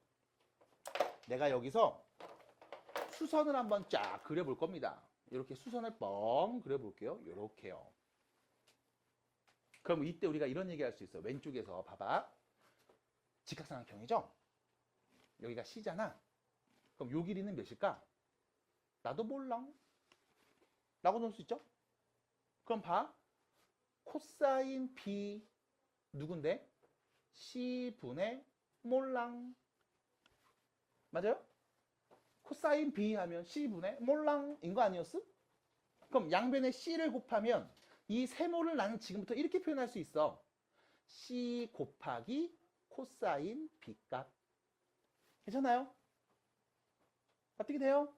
Speaker 1: 내가 여기서 수선을 한번 쫙 그려볼 겁니다. 이렇게 수선을 뻥 그려볼게요. 이렇게요. 그럼 이때 우리가 이런 얘기 할 수 있어. 왼쪽에서 봐봐. 직각삼각형이죠? 여기가 C잖아. 그럼 요 길이는 몇일까? 나도 몰라. 라고 넣을 수 있죠? 그럼 봐. 코사인 B 누군데? C분의 몰랑. 맞아요? 코사인 B 하면 C분의 몰랑인 거 아니었어? 그럼 양변에 C를 곱하면 이 세모를 나는 지금부터 이렇게 표현할 수 있어. C 곱하기 코사인 B 값. 괜찮아요? 어떻게 돼요?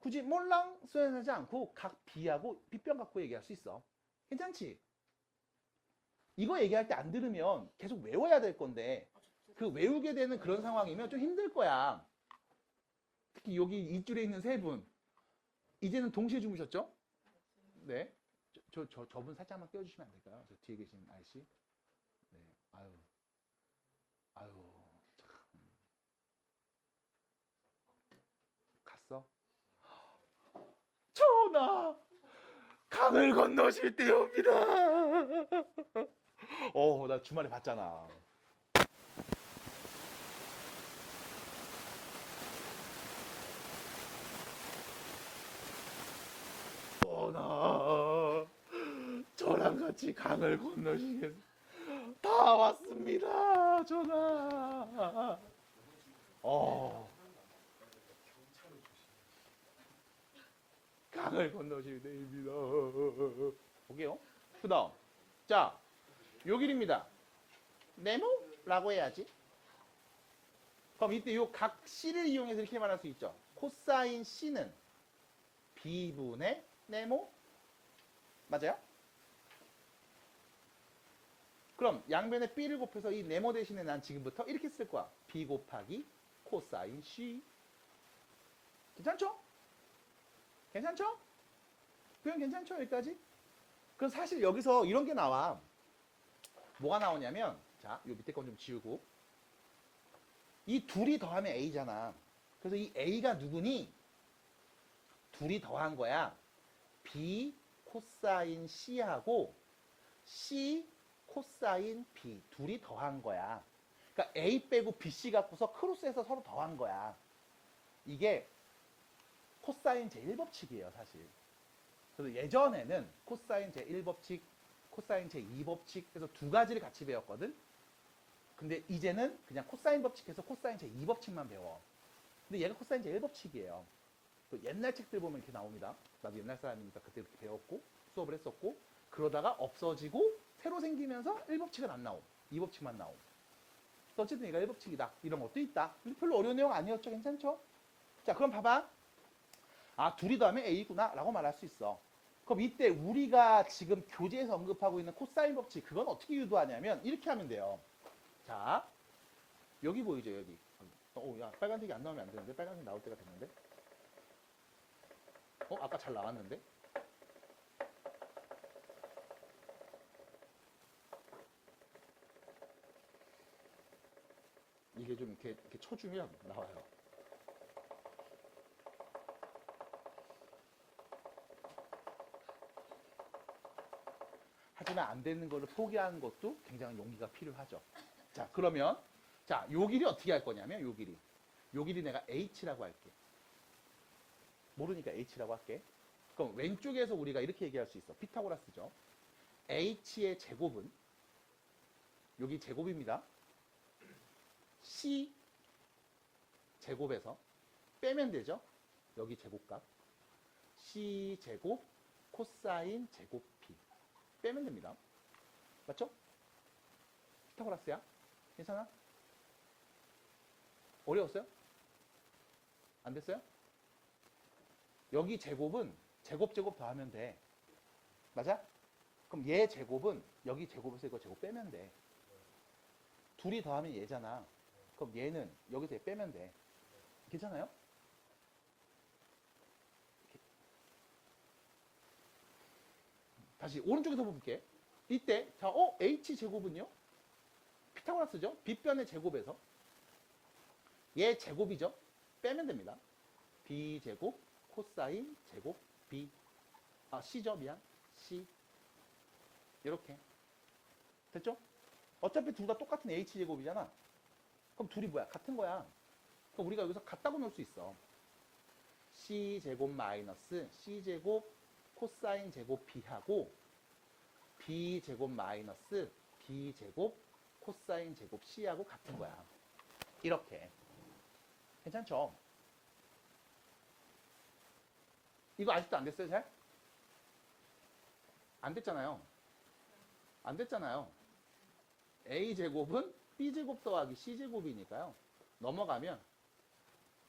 Speaker 1: 굳이 몰랑 수행하지 않고 각 B하고 B변 갖고 얘기할 수 있어. 괜찮지? 이거 얘기할 때 안 들으면 계속 외워야 될 건데 그 외우게 되는 그런 상황이면 좀 힘들 거야. 특히 여기 이줄에 있는 세 분. 이제는 동시에 주무셨죠? 네. 저분 살짝만 띄워주시면 안 될까요? 저 뒤에 계신 아저씨. 네. 아유. 참. 갔어? 전하! 강을 건너실 때옵니다. 나 주말에 봤잖아. 전하, 저랑 같이 강을 건너시겠. 다 왔습니다, 전하. 강을 건너실 때입니다. 보게요. 그 다음. 자, 요 길입니다. 네모라고 해야지. 그럼 이때 요 각 C를 이용해서 이렇게 말할 수 있죠. 코사인 C는 B분의 네모. 맞아요? 그럼 양변에 B를 곱해서 이 네모 대신에 난 지금부터 이렇게 쓸 거야. B 곱하기 코사인 C. 괜찮죠? 괜찮죠? 표현 괜찮죠? 여기까지? 그럼 사실 여기서 이런 게 나와. 뭐가 나오냐면, 자, 요 밑에 건 좀 지우고. 이 둘이 더하면 A잖아. 그래서 이 A가 누구니? 둘이 더한 거야. B 코사인 C하고 C 코사인 B. 둘이 더한 거야. 그러니까 A 빼고 BC 갖고서 크로스해서 서로 더한 거야. 이게 코사인 제1법칙이에요, 사실. 그래서 예전에는 코사인 제1법칙, 코사인 제2법칙 해서 두 가지를 같이 배웠거든. 근데 이제는 그냥 코사인 법칙해서 코사인 제2법칙만 배워. 근데 얘가 코사인 제1법칙이에요. 옛날 책들 보면 이렇게 나옵니다. 나도 옛날 사람이니까 그때 이렇게 배웠고 수업을 했었고 그러다가 없어지고 새로 생기면서 1법칙은 안 나옴. 2법칙만 나옴. 어쨌든 얘가 1법칙이다. 이런 것도 있다. 근데 별로 어려운 내용 아니었죠? 괜찮죠? 자, 그럼 봐봐. 아, 둘이 더하면 A구나 라고 말할 수 있어. 그럼 이때 우리가 지금 교재에서 언급하고 있는 코사인 법칙, 그건 어떻게 유도하냐면 이렇게 하면 돼요. 자, 여기 보이죠, 여기. 야, 빨간색이 안 나오면 안 되는데. 빨간색 나올 때가 됐는데. 아까 잘 나왔는데. 이게 좀 이렇게 쳐주면 나와요. 하지만 안 되는 거를 포기하는 것도 굉장히 용기가 필요하죠. 자, 그러면 자, 요 길이 어떻게 할 거냐면 요 길이 내가 H라고 할게. 모르니까 H라고 할게. 그럼 왼쪽에서 우리가 이렇게 얘기할 수 있어. 피타고라스죠. H의 제곱은 여기 제곱입니다. C 제곱에서 빼면 되죠. 여기 제곱값. C 제곱 코사인 제곱 P 빼면 됩니다. 맞죠? 피타고라스야? 괜찮아? 어려웠어요? 안 됐어요? 여기 제곱은 제곱 더하면 돼. 맞아? 그럼 얘 제곱은 여기 제곱에서 이거 제곱 빼면 돼. 둘이 더하면 얘잖아. 그럼 얘는 여기서 얘 빼면 돼. 괜찮아요? 다시 오른쪽에서 볼게. 이때 자, h제곱은요? 피타고라스죠? 빗변의 제곱에서 얘 제곱이죠? 빼면 됩니다. b제곱 코사인 제곱 b. c죠? 미안. c. 이렇게. 됐죠? 어차피 둘 다 똑같은 h제곱이잖아. 그럼 둘이 뭐야? 같은 거야. 그럼 우리가 여기서 같다고 놓을 수 있어. c제곱 마이너스 c제곱 코사인 제곱 b하고 b제곱 마이너스 b제곱 코사인 제곱 c하고 같은 거야. 이렇게. 괜찮죠? 이거 아직도 안 됐어요, 잘? 안 됐잖아요. 안 됐잖아요. a제곱은 b제곱 더하기 c제곱이니까요. 넘어가면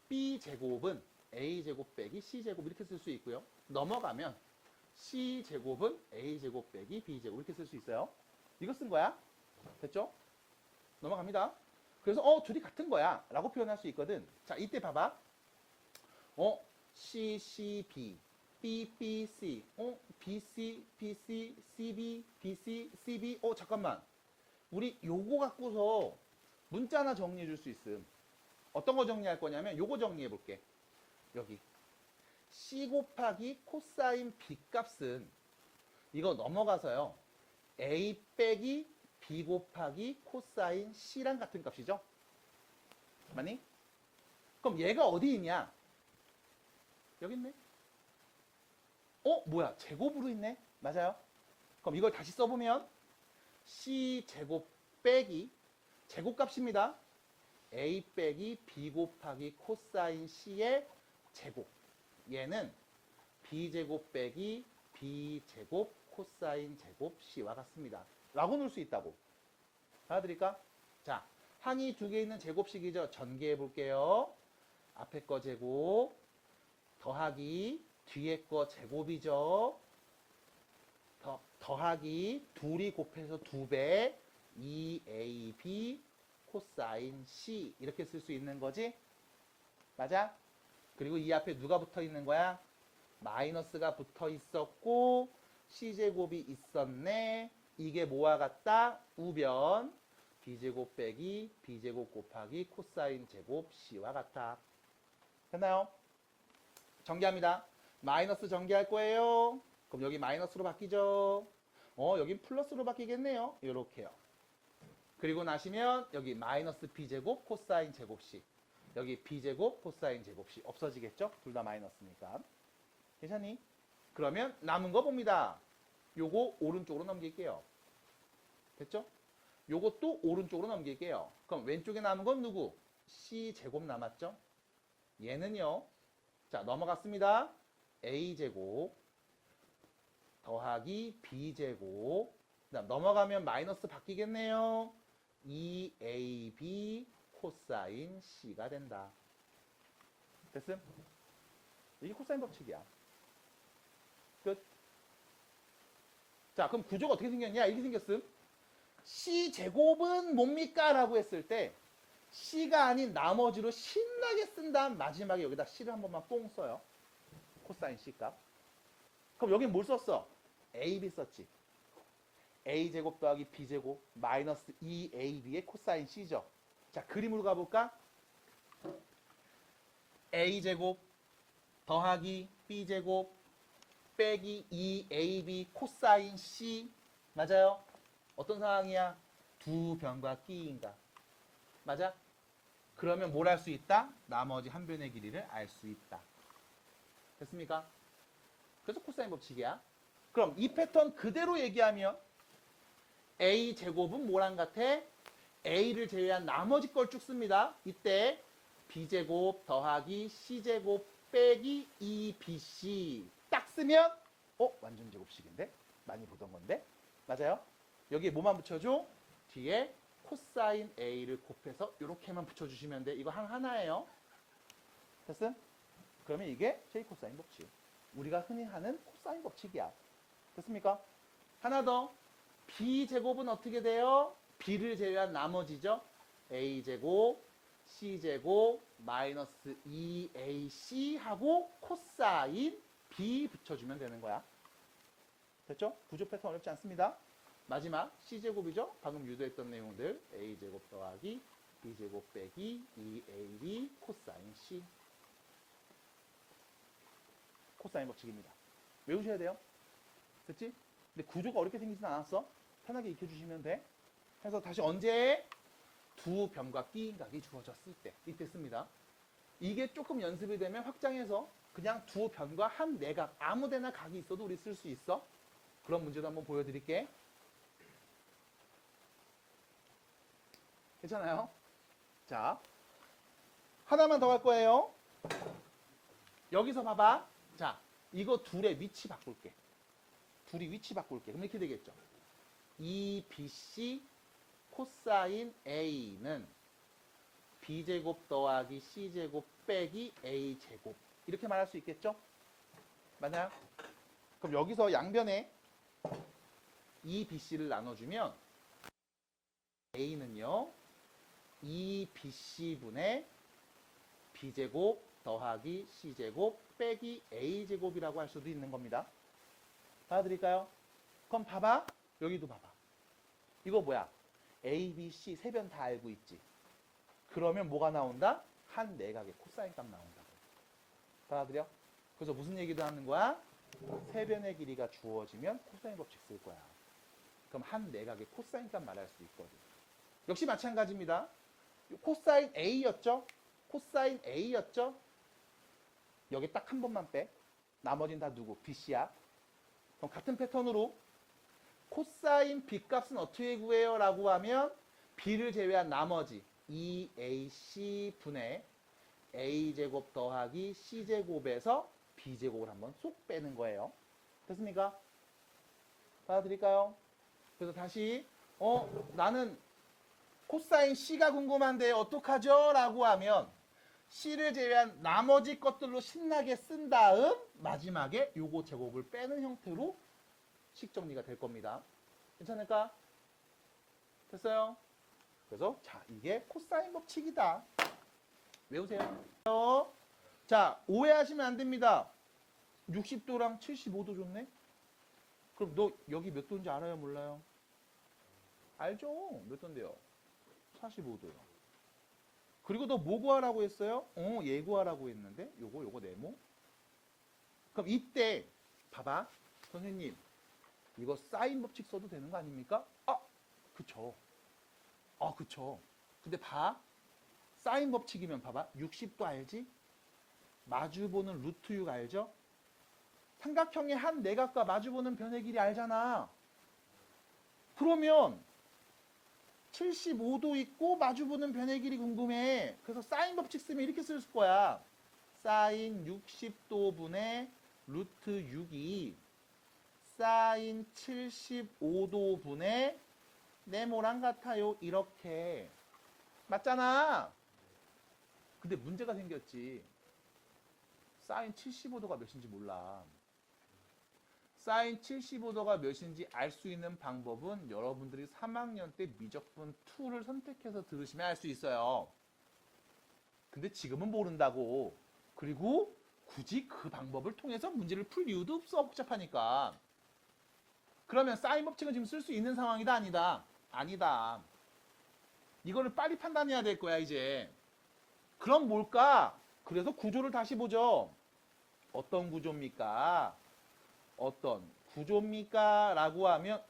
Speaker 1: b제곱은 a제곱 빼기 c제곱 이렇게 쓸 수 있고요. 넘어가면 c제곱은 a제곱 빼기 b제곱 이렇게 쓸 수 있어요. 이거 쓴 거야. 됐죠? 넘어갑니다. 그래서 둘이 같은 거야 라고 표현할 수 있거든. 자, 이때 봐봐. C, C, B, B, B, C, B, C, B, C, C, B, B, C, C, B. 잠깐만. 우리 요거 갖고서 문자 하나 정리해 줄 수 있음. 어떤 거 정리할 거냐면 요거 정리해 볼게. 여기 C 곱하기 코사인 B 값은 이거 넘어가서요. A 빼기 B 곱하기 코사인 C랑 같은 값이죠. 맞니? 그럼 얘가 어디 있냐? 여기 있네. 뭐야? 제곱으로 있네. 맞아요. 그럼 이걸 다시 써보면 C제곱 빼기 제곱값입니다. A 빼기 B 곱하기 코사인 C의 제곱. 얘는 B제곱 빼기 B제곱 코사인 제곱 C와 같습니다. 라고 놓을 수 있다고. 알아드릴까? 자, 항이 두 개 있는 제곱식이죠. 전개해 볼게요. 앞에 거 제곱 더하기 뒤에 거 제곱이죠. 더하기 둘이 곱해서 2배 2ab 코사인 C 이렇게 쓸 수 있는 거지? 맞아? 그리고 이 앞에 누가 붙어 있는 거야? 마이너스가 붙어 있었고 C제곱이 있었네. 이게 뭐와 같다? 우변 B제곱 빼기 B제곱 곱하기 코사인 제곱 C와 같아. 됐나요? 전개합니다. 마이너스 전개할 거예요. 그럼 여기 마이너스로 바뀌죠. 여긴 플러스로 바뀌겠네요. 이렇게요. 그리고 나시면 여기 마이너스 B제곱 코사인 제곱 C. 여기 B제곱 코사인 제곱 C 없어지겠죠? 둘 다 마이너스니까. 괜찮니? 그러면 남은 거 봅니다. 요거 오른쪽으로 넘길게요. 됐죠? 요것도 오른쪽으로 넘길게요. 그럼 왼쪽에 남은 건 누구? C제곱 남았죠? 얘는요. 자, 넘어갔습니다. A제곱 더하기 B제곱. 그다음 넘어가면 마이너스 바뀌겠네요. 2AB 코사인 C가 된다. 됐음? 이게 코사인 법칙이야. 끝. 자, 그럼 구조가 어떻게 생겼냐? 이렇게 생겼음. C제곱은 뭡니까? 라고 했을 때 C가 아닌 나머지로 신나게 쓴 다음 마지막에 여기다 C를 한 번만 뽕 써요. 코사인 C 값. 그럼 여긴 뭘 썼어? AB 썼지. A제곱 더하기 B제곱 마이너스 2AB의 코사인 C죠. 자, 그림으로 가볼까? A제곱 더하기 B제곱 빼기 2AB 코사인 C. 맞아요? 어떤 상황이야? 두 변과 끼인가? 맞아? 그러면 뭘 할 수 있다? 나머지 한 변의 길이를 알 수 있다. 됐습니까? 그래서 코사인 법칙이야. 그럼 이 패턴 그대로 얘기하면 A제곱은 뭐랑 같아? A를 제외한 나머지 걸 쭉 씁니다. 이때 B제곱 더하기 C제곱 빼기 2BC 딱 쓰면 완전 제곱식인데? 많이 보던 건데? 맞아요? 여기에 뭐만 붙여줘? 뒤에 코사인 A를 곱해서 이렇게만 붙여주시면 돼. 이거 하나예요. 됐음? 그러면 이게 J 코사인 법칙. 우리가 흔히 하는 코사인 법칙이야. 됐습니까? 하나 더. B제곱은 어떻게 돼요? B를 제외한 나머지죠. A제곱, C제곱, 마이너스 2AC 하고 코사인 B 붙여주면 되는 거야. 됐죠? 구조 패턴 어렵지 않습니다. 마지막 C제곱이죠? 방금 유도했던 내용들. A제곱 더하기 B제곱 빼기 2AB 코사인 C. 코사인 법칙입니다. 외우셔야 돼요. 됐지? 근데 구조가 어렵게 생기진 않았어. 편하게 익혀주시면 돼. 그래서 다시 언제? 두 변과 끼인각이 주어졌을 때. 이때 씁니다. 이게 조금 연습이 되면 확장해서 그냥 두 변과 한 내각 아무데나 각이 있어도 우리 쓸 수 있어. 그런 문제도 한번 보여드릴게. 괜찮아요? 자, 하나만 더 할 거예요. 여기서 봐봐. 자, 이거 둘의 위치 바꿀게. 둘이 위치 바꿀게. 그럼 이렇게 되겠죠. 2BC 코사인 A는 B제곱 더하기 C제곱 빼기 A제곱. 이렇게 말할 수 있겠죠? 맞나요? 그럼 여기서 양변에 2BC를 나눠주면 A는요. 2BC분의 B제곱 더하기 C제곱 빼기 A제곱이라고 할 수도 있는 겁니다. 받아드릴까요? 그럼 봐봐. 여기도 봐봐. 이거 뭐야? A, B, C 세 변 다 알고 있지? 그러면 뭐가 나온다? 한 내각의 코사인 값 나온다고. 받아들여? 그래서 무슨 얘기도 하는 거야? 세 변의 길이가 주어지면 코사인 법칙 쓸 거야. 그럼 한 내각의 코사인 값 말할 수 있거든. 역시 마찬가지입니다. 코사인 A였죠? 코사인 A였죠? 여기 딱 한 번만 빼. 나머지는 다 누구? BC야. 그럼 같은 패턴으로 코사인 B 값은 어떻게 구해요? 라고 하면 B를 제외한 나머지 2AC 분의 A제곱 더하기 C제곱에서 B제곱을 한번 쏙 빼는 거예요. 됐습니까? 받아들일까요? 그래서 다시 나는 코사인 C가 궁금한데 어떡하죠? 라고 하면 C를 제외한 나머지 것들로 신나게 쓴 다음 마지막에 요거 제곱을 빼는 형태로 식 정리가 될 겁니다. 괜찮을까? 됐어요? 그래서 자, 이게 코사인 법칙이다. 외우세요. 자, 오해하시면 안 됩니다. 60도랑 75도 줬네? 그럼 너 여기 몇 도인지 알아요? 몰라요? 알죠? 몇 도인데요? 45도요. 그리고 너 뭐 구하라고 했어요? 얘 구하라고 했는데 요거 네모? 그럼 이때 봐봐. 선생님 이거 사인 법칙 써도 되는 거 아닙니까? 그쵸. 그쵸. 근데 봐. 사인 법칙이면 봐봐. 60도 알지? 마주보는 루트 6 알죠? 삼각형의 한 내각과 마주보는 변의 길이 알잖아. 그러면 75도 있고 마주보는 변의 길이 궁금해. 그래서 사인 법칙 쓰면 이렇게 쓸 거야. 사인 60도분의 루트 6이 사인 75도분의 네모랑 같아요. 이렇게. 맞잖아. 근데 문제가 생겼지. 사인 75도가 몇인지 몰라. 사인 75도가 몇인지 알 수 있는 방법은 여러분들이 3학년 때 미적분 2를 선택해서 들으시면 알 수 있어요. 근데 지금은 모른다고. 그리고 굳이 그 방법을 통해서 문제를 풀 이유도 없어. 복잡하니까. 그러면 사인 법칙은 지금 쓸 수 있는 상황이다? 아니다? 아니다. 이거를 빨리 판단해야 될 거야 이제. 그럼 뭘까? 그래서 구조를 다시 보죠. 어떤 구조입니까? 어떤 구조입니까? 라고 하면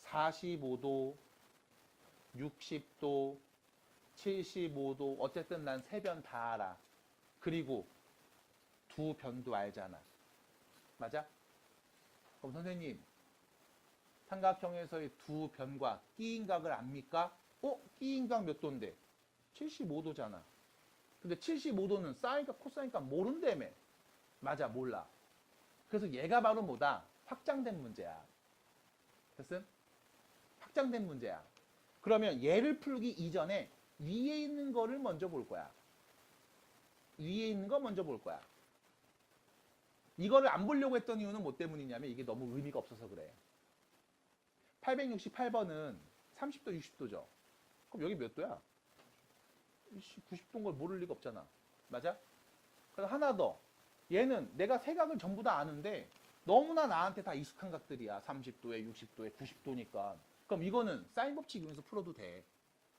Speaker 1: 45도, 60도, 75도 어쨌든 난 세 변 다 알아. 그리고 두 변도 알잖아. 맞아? 그럼 선생님 삼각형에서의 두 변과 끼인각을 압니까? 끼인각 몇 도인데? 75도잖아. 근데 75도는 사인값 코사인값 모른다며. 맞아, 몰라. 그래서 얘가 바로 뭐다? 확장된 문제야. 됐음? 확장된 문제야. 그러면 얘를 풀기 이전에 위에 있는 거를 먼저 볼 거야. 위에 있는 거 먼저 볼 거야. 이거를 안 보려고 했던 이유는 뭐 때문이냐면 이게 너무 의미가 없어서 그래. 868번은 30도, 60도죠. 그럼 여기 몇 도야? 90도인 걸 모를 리가 없잖아. 맞아? 그래서 하나 더. 얘는 내가 세 각을 전부 다 아는데 너무나 나한테 다 익숙한 각들이야. 30도에 60도에 90도니까. 그럼 이거는 사인 법칙 이용해서 풀어도 돼.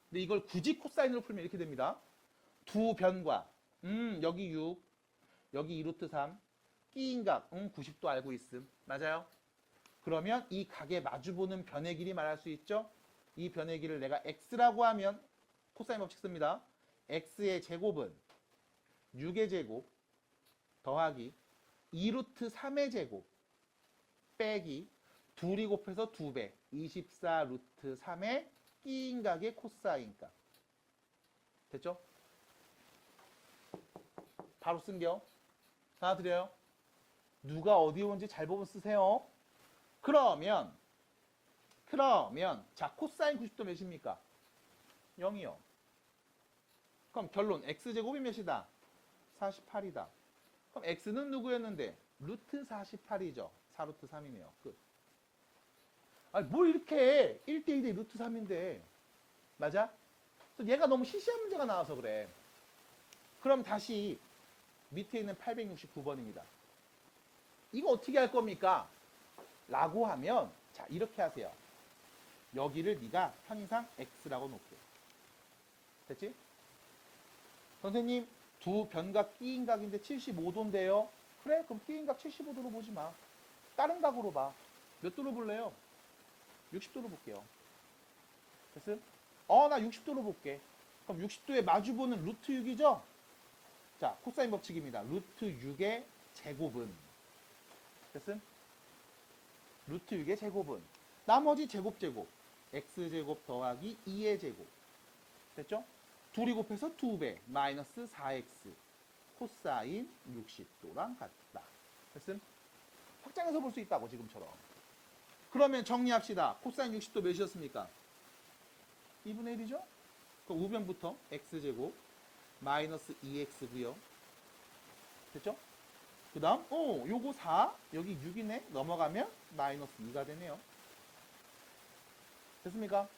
Speaker 1: 근데 이걸 굳이 코사인으로 풀면 이렇게 됩니다. 두 변과. 여기 6, 여기 2루트 3. 끼인 각. 90도 알고 있음. 맞아요? 그러면 이 각에 마주보는 변의 길이 말할 수 있죠? 이 변의 길을 내가 x라고 하면 코사인 법칙 씁니다. x의 제곱은 6의 제곱 더하기 2루트 3의 제곱 빼기 둘이 곱해서 2배 24 루트 3의 끼인 각의 코사인 값. 됐죠? 바로 쓴겨. 하나 드려요. 누가 어디 온지 잘 보고 쓰세요. 그러면 자 코사인 90도 몇입니까? 0이요. 그럼 결론 x제곱이 몇이다? 48이다. 그럼 x는 누구였는데? 루트 48이죠. 4루트 3이네요. 끝. 아니 뭘 이렇게 1대1대 루트 3인데 맞아? 그래서 얘가 너무 시시한 문제가 나와서 그래. 그럼 다시 밑에 있는 869번입니다. 이거 어떻게 할 겁니까? 라고 하면 자 이렇게 하세요. 여기를 네가 편의상 x라고 놓게. 됐지? 선생님 두 변각 끼인 각인데 75도인데요. 그래 그럼 끼인 각 75도로 보지 마. 다른 각으로 봐. 몇 도로 볼래요? 60도로 볼게요. 됐음? 나 60도로 볼게. 그럼 60도에 마주보는 루트 6이죠? 자 코사인 법칙입니다. 루트 6의 제곱은 됐음? 루트 6의 제곱은 나머지 제곱 x제곱 더하기 2의 제곱 됐죠? 둘이 곱해서 2배 마이너스 4x 코사인 60도랑 같다. 됐음? 확장해서 볼 수 있다고 지금처럼. 그러면 정리합시다. 코사인 60도 몇이었습니까? 2분의 1이죠? 그럼 우변부터 x제곱 마이너스 2x고요. 됐죠? 그 다음 요거 4 여기 6이네. 넘어가면 마이너스 2가 되네요. 됐습니까?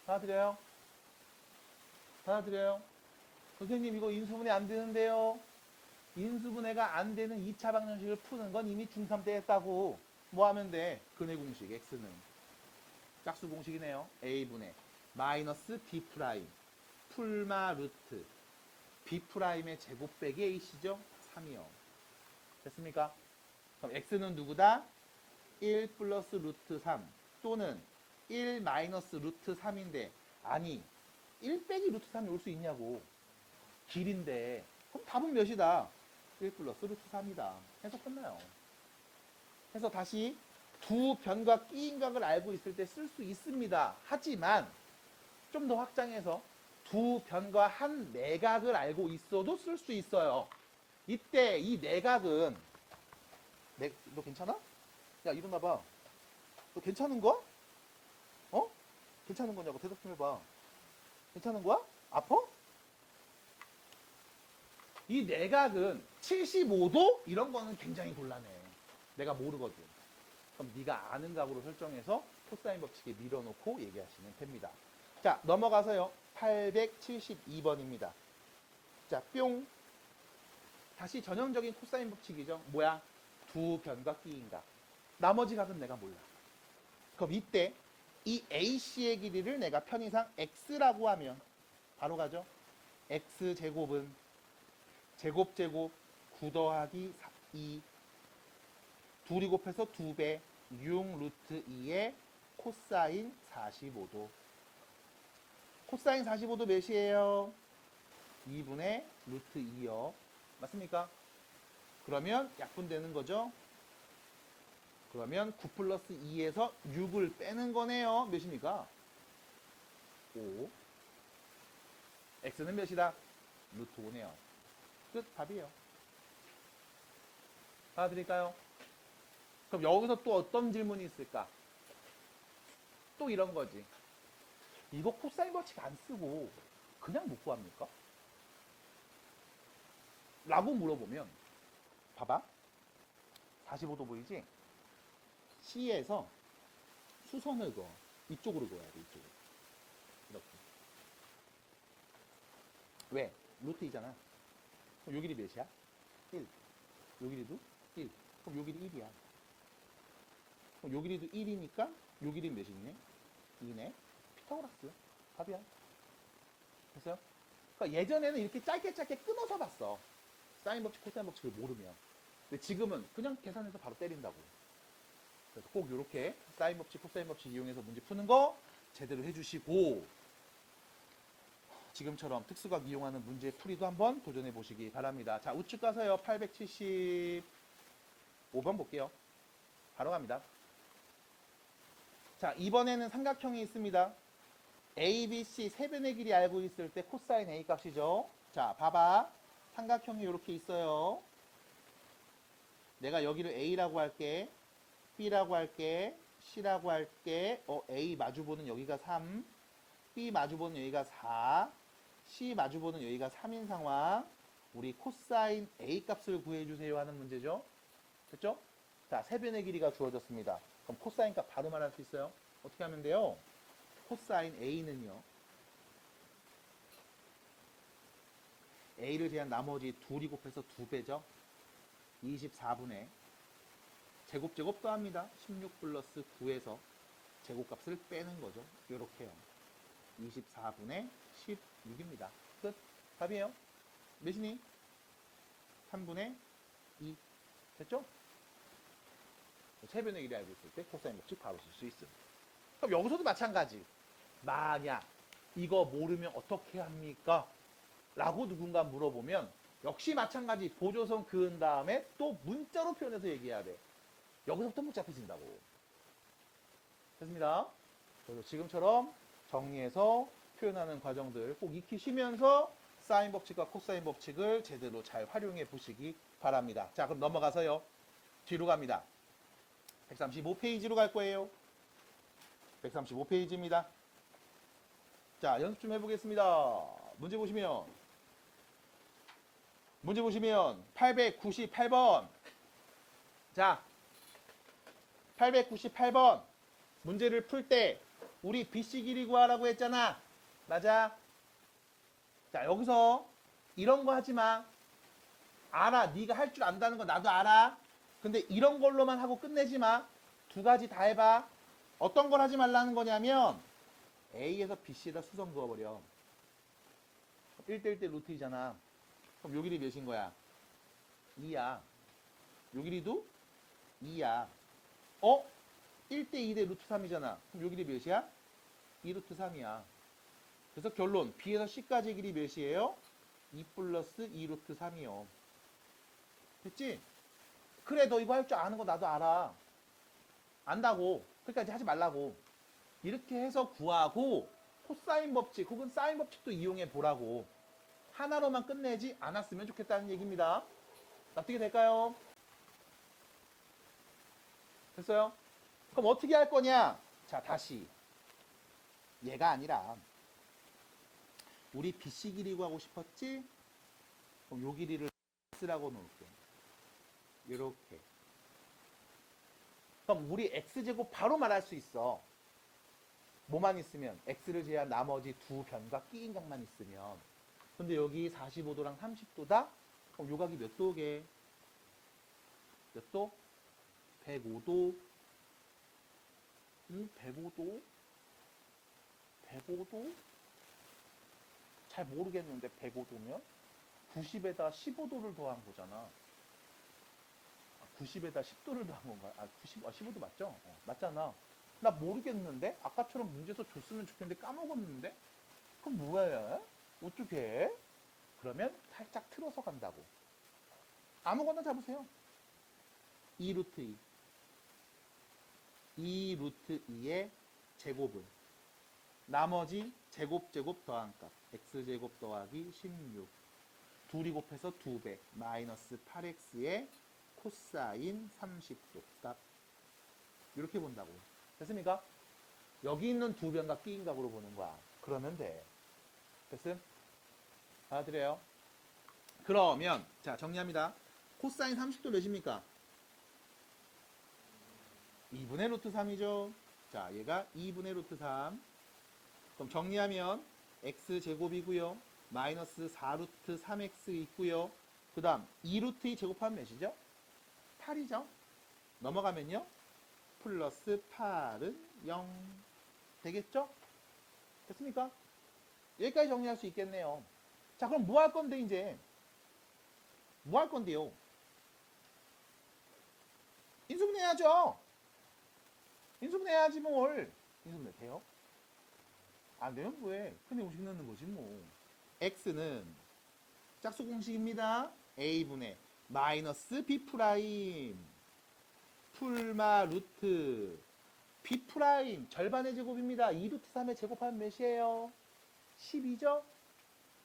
Speaker 1: 받아들여요? 받아들여요? 선생님 이거 인수분해 안 되는데요. 인수분해가 안 되는 2차 방정식을 푸는 건 이미 중3 때 했다고. 뭐 하면 돼? 근해 공식 x는 짝수 공식이네요. a분의 마이너스 b 프라임 풀마 루트 b 프라임의 제곱 빼기 a시죠? 3이요. 됐습니까? 그럼 x는 누구다? 1 플러스 루트 3 또는 1 마이너스 루트 3인데 아니 1 빼기 루트 3이 올 수 있냐고. 길인데 그럼 답은 몇이다? 1 플러스 루트 3이다. 해서 끝나요. 해서 다시 두 변과 끼인 각을 알고 있을 때 쓸 수 있습니다. 하지만 좀 더 확장해서 두 변과 한 내각을 알고 있어도 쓸 수 있어요. 이때 이 내각은 너 괜찮아? 야 일어나봐. 너 괜찮은 거야? 괜찮은 거냐고 대답 좀 해봐. 괜찮은 거야? 아파? 이 내각은 75도? 이런 거는 굉장히 곤란해. 내가 모르거든. 그럼 네가 아는 각으로 설정해서 코사인 법칙에 밀어놓고 얘기하시면 됩니다. 자 넘어가서요. 872번입니다. 자 뿅. 다시 전형적인 코사인 법칙이죠. 뭐야? 두 변과 끼인 각. 나머지 각은 내가 몰라. 그럼 이때 이 AC의 길이를 내가 편의상 X라고 하면 바로 가죠. X제곱은 제곱 9 더하기 2 둘이 곱해서 2배 6 루트 2의 코사인 45도. 코사인 45도 몇이에요? 2분의 루트 2요. 맞습니까? 그러면 약분되는 거죠. 그러면 9 플러스 2에서 6을 빼는 거네요. 몇입니까? 5. x는 몇이다? 루트 5네요. 끝. 답이에요. 받아드릴까요? 그럼 여기서 또 어떤 질문이 있을까? 또 이런 거지. 이거 코사인 법칙 안 쓰고 그냥 못 구합니까? 라고 물어보면 봐봐. 45도 보이지? C에서 수선을 그어. 이쪽으로 그어야 돼. 이쪽으로. 이렇게. 왜? 루트 2잖아. 그럼 요 길이 몇이야? 1. 요 길이도 1. 그럼 요 길이 1이야. 그럼 요 길이도 1이니까 요 길이는 몇이네? 2네. 피타고라스. 답이야. 됐어요? 그러니까 예전에는 이렇게 짧게 끊어서 봤어. 사인 법칙, 코사인 법칙을 모르면. 근데 지금은 그냥 계산해서 바로 때린다고. 그래서 꼭 이렇게 사인 법칙, 코사인 법칙 이용해서 문제 푸는 거 제대로 해주시고, 지금처럼 특수각 이용하는 문제 풀이도 한번 도전해 보시기 바랍니다. 자, 우측 가서요. 875번 볼게요. 바로 갑니다. 자, 이번에는 삼각형이 있습니다. A, B, C 세 변의 길이 알고 있을 때 코사인 A 값이죠. 자, 봐봐. 삼각형이 이렇게 있어요. 내가 여기를 A라고 할게. B라고 할게. C라고 할게. A 마주보는 여기가 3. B 마주보는 여기가 4. C 마주보는 여기가 3인 상황. 우리 코사인 A 값을 구해주세요 하는 문제죠. 됐죠? 자, 세 변의 길이가 주어졌습니다. 그럼 코사인 값 바로 말할 수 있어요. 어떻게 하면 돼요? 코사인 A는요. A를 제한 나머지 둘이 곱해서 2배죠. 24분의 제곱 더합니다. 16 플러스 9에서 제곱값을 빼는 거죠. 요렇게요. 24분의 16입니다. 끝. 답이에요. 몇이니? 3분의 2. 됐죠? 세 변의 길이 알고 있을 때 코사인 법칙 바로 쓸 수 있습니다. 그럼 여기서도 마찬가지. 만약 이거 모르면 어떻게 합니까? 라고 누군가 물어보면 역시 마찬가지. 보조선 그은 다음에 또 문자로 표현해서 얘기해야 돼. 여기서부터 복잡해진다고. 됐습니다. 그래서 지금처럼 정리해서 표현하는 과정들 꼭 익히시면서 사인 법칙과 코사인 법칙을 제대로 잘 활용해 보시기 바랍니다. 자, 그럼 넘어가서요. 뒤로 갑니다. 135페이지로 갈 거예요. 135페이지입니다. 자, 연습 좀 해보겠습니다. 문제 보시면 898번. 자, 898번 문제를 풀 때 우리 BC 길이 구하라고 했잖아. 맞아? 자, 여기서 이런 거 하지 마. 알아. 네가 할 줄 안다는 거 나도 알아. 근데 이런 걸로만 하고 끝내지 마. 두 가지 다 해봐. 어떤 걸 하지 말라는 거냐면 A에서 BC에다 수성 그어버려. 1대1대 루트 2잖아. 그럼 요 길이 몇인 거야? 2야. 요 길이도 2야. 1대 2대 루트 3이잖아. 그럼 요 길이 몇이야? 2 루트 3이야. 그래서 결론 B에서 C까지 길이 몇이에요? 2 플러스 2 루트 3이요. 됐지? 그래, 너 이거 할 줄 아는 거 나도 알아. 안다고. 그러니까 이제 하지 말라고. 이렇게 해서 구하고 코사인 법칙 혹은 사인 법칙도 이용해 보라고. 하나로만 끝내지 않았으면 좋겠다는 얘기입니다. 납득이 될까요? 됐어요? 그럼 어떻게 할 거냐? 자, 다시. 얘가 아니라 우리 BC 길이 구하고 싶었지? 그럼 요 길이를 X라고 놓을게. 이렇게. 그럼 우리 X제곱 바로 말할 수 있어. 뭐만 있으면 X를 제한 나머지 두 변과 끼인 각만 있으면. 근데 여기 45도랑 30도다? 그럼 요 각이 몇 도게? 몇 도? 105도. 105도? 105도? 잘 모르겠는데 105도면? 90에다 15도를 더한 거잖아. 90에다 10도를 더한 건가? 15도 맞죠? 맞잖아. 나 모르겠는데? 아까처럼 문제에서 줬으면 좋겠는데 까먹었는데? 그럼 뭐야? 어떻게 해? 그러면 살짝 틀어서 간다고. 아무거나 잡으세요. 2 루트 2. 2 루트 2의 제곱은 나머지 제곱 더한 값. x제곱 더하기 16. 둘이 곱해서 2배. 마이너스 8x의 코사인 30도 값. 이렇게 본다고. 됐습니까? 여기 있는 두 변각 B인각으로 보는 거야. 그러면 돼. 됐음? 알아들어요? 그러면 자 정리합니다. 코사인 30도 몇입니까? 2분의 루트 3이죠. 자 얘가 2분의 루트 3. 그럼 정리하면 x제곱이고요. 마이너스 4루트 3x 있고요. 그 다음 2루트 2 제곱하면 몇이죠? 8이죠. 넘어가면요. 플러스 8은 0 되겠죠? 됐습니까? 여기까지 정리할 수 있겠네요. 자 그럼 뭐 할 건데 이제 뭐 할 건데요? 인수분해야죠. 인수분해야지 뭘. 인수분해 돼요? 안 되면 뭐해? 근데 공식 넣는 거지 뭐. x는 짝수 공식입니다. a분의 마이너스 b 프라임 풀마 루트 b 프라임 절반의 제곱입니다. 2 루트 3의 제곱하면 몇이에요? 12죠?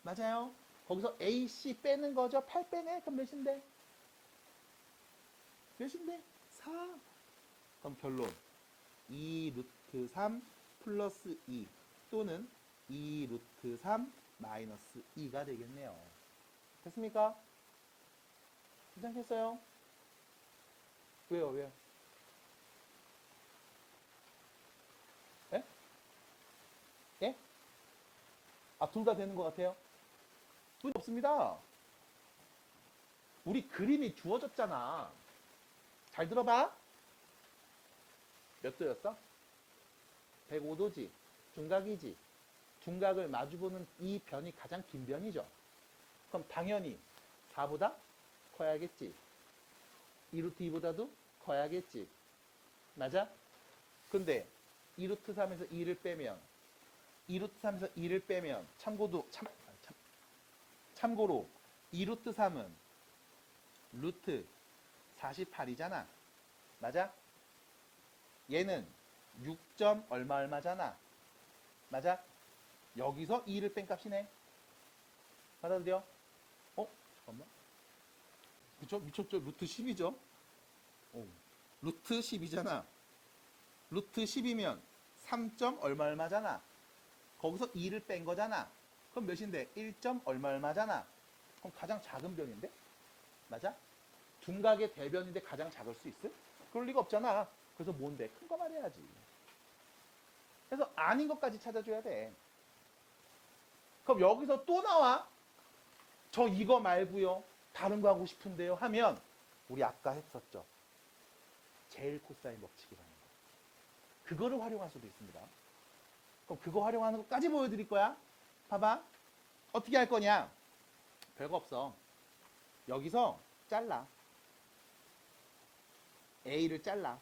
Speaker 1: 맞아요. 거기서 ac 빼는 거죠. 8 빼네. 그럼 몇인데? 몇인데? 4. 그럼 결론 2 루트 3 플러스 2 또는 2 루트 3 마이너스 2가 되겠네요. 됐습니까? 괜찮겠어요? 왜요? 왜요? 예? 예? 아, 둘 다 되는 것 같아요? 둘 없습니다. 우리 그림이 주어졌잖아. 잘 들어봐. 몇 도였어? 105도지. 중각이지. 중각을 마주보는 이 변이 가장 긴 변이죠. 그럼 당연히 4보다 커야겠지. 2루트 2보다도 커야겠지. 맞아? 근데 2루트 3에서 2를 빼면 2루트 3에서 2를 빼면 참고로 2루트 3은 루트 48이잖아. 맞아? 얘는 6점 얼마 얼마잖아. 맞아? 여기서 2를 뺀 값이네. 받아들여? 잠깐만. 그쵸? 미쳤죠? 루트 10이죠? 루트 10이잖아. 루트 10이면 3점 얼마 얼마잖아. 거기서 2를 뺀 거잖아. 그럼 몇인데? 1점 얼마 얼마잖아. 그럼 가장 작은 변인데? 맞아? 둔각의 대변인데 가장 작을 수 있어? 그럴 리가 없잖아. 그래서 뭔데? 큰 거 말해야지. 그래서 아닌 것까지 찾아줘야 돼. 그럼 여기서 또 나와. 저 이거 말고요. 다른 거 하고 싶은데요. 하면 우리 아까 했었죠. 제일 코사인 법칙이라는 거. 그거를 활용할 수도 있습니다. 그럼 그거 활용하는 것까지 보여드릴 거야. 봐봐. 어떻게 할 거냐. 별거 없어. 여기서 잘라. A를 잘라.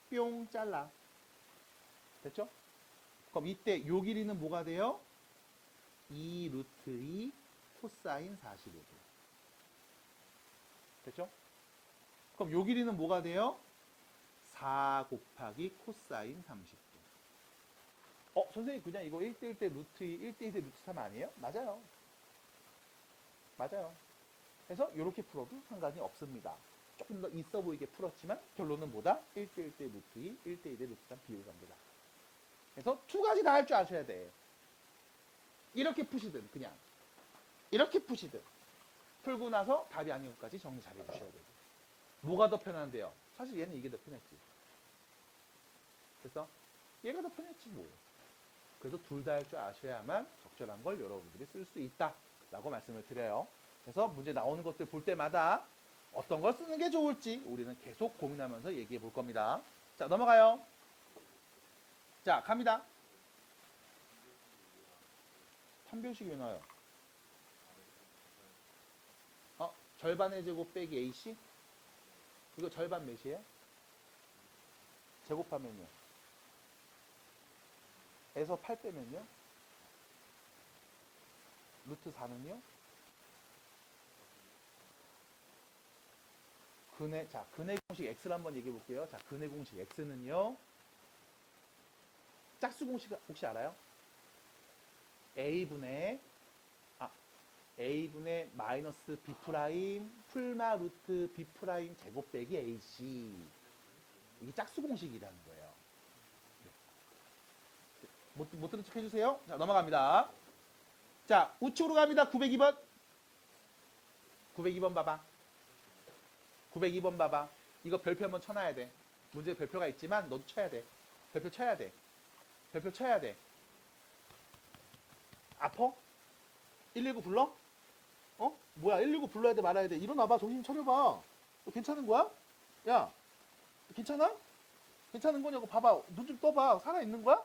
Speaker 1: 뿅 잘라. 됐죠? 그럼 이때 요 길이는 뭐가 돼요? 2 루트 2 코사인 45도. 됐죠? 그럼 요 길이는 뭐가 돼요? 4 곱하기 코사인 30도. 선생님 그냥 이거 1대1 대 루트 2, 1대2 대 루트 3 아니에요? 맞아요. 맞아요. 그래서 이렇게 풀어도 상관이 없습니다. 조금 더 있어 보이게 풀었지만 결론은 뭐다? 1대1 대 루트 2, 1대2 대 루트 3 비율관계다. 그래서 두 가지 다 할 줄 아셔야 돼. 이렇게 푸시든 그냥 이렇게 푸시든 풀고 나서 답이 아닌 것까지 정리 잘 해주셔야 되고. 뭐가 더 편한데요? 사실 얘는 이게 더 편했지. 그래서 얘가 더 편했지 뭐. 그래서 둘 다 할 줄 아셔야만 적절한 걸 여러분들이 쓸 수 있다라고 말씀을 드려요. 그래서 문제 나오는 것들 볼 때마다 어떤 걸 쓰는 게 좋을지 우리는 계속 고민하면서 얘기해 볼 겁니다. 자, 넘어가요. 자, 갑니다. 3변식이 왜 나와요? 절반의 제곱 빼기 AC? 이거 절반 몇이에요? 제곱하면요. 에서 8 빼면요. 루트 4는요. 근의 공식 X를 한번 얘기해 볼게요. 자, 근의 공식 X는요. 짝수 공식 혹시 알아요? A분의 마이너스 B 프라임 풀마 루트 B 프라임 제곱 빼기 AC. 이게 짝수 공식이라는 거예요. 못 들은 척 해주세요. 자, 넘어갑니다. 자, 우측으로 갑니다. 902번. 902번 봐봐. 902번 봐봐. 이거 별표 한번 쳐놔야 돼. 문제에 별표가 있지만 너도 쳐야 돼. 별표 쳐야 돼. 별표 쳐야 돼. 아파? 119 불러? 어? 뭐야, 119 불러야 돼, 말아야 돼? 일어나봐, 정신 차려봐. 너 괜찮은 거야? 야, 괜찮아? 괜찮은 거냐고 봐봐. 눈 좀 떠봐. 살아있는 거야?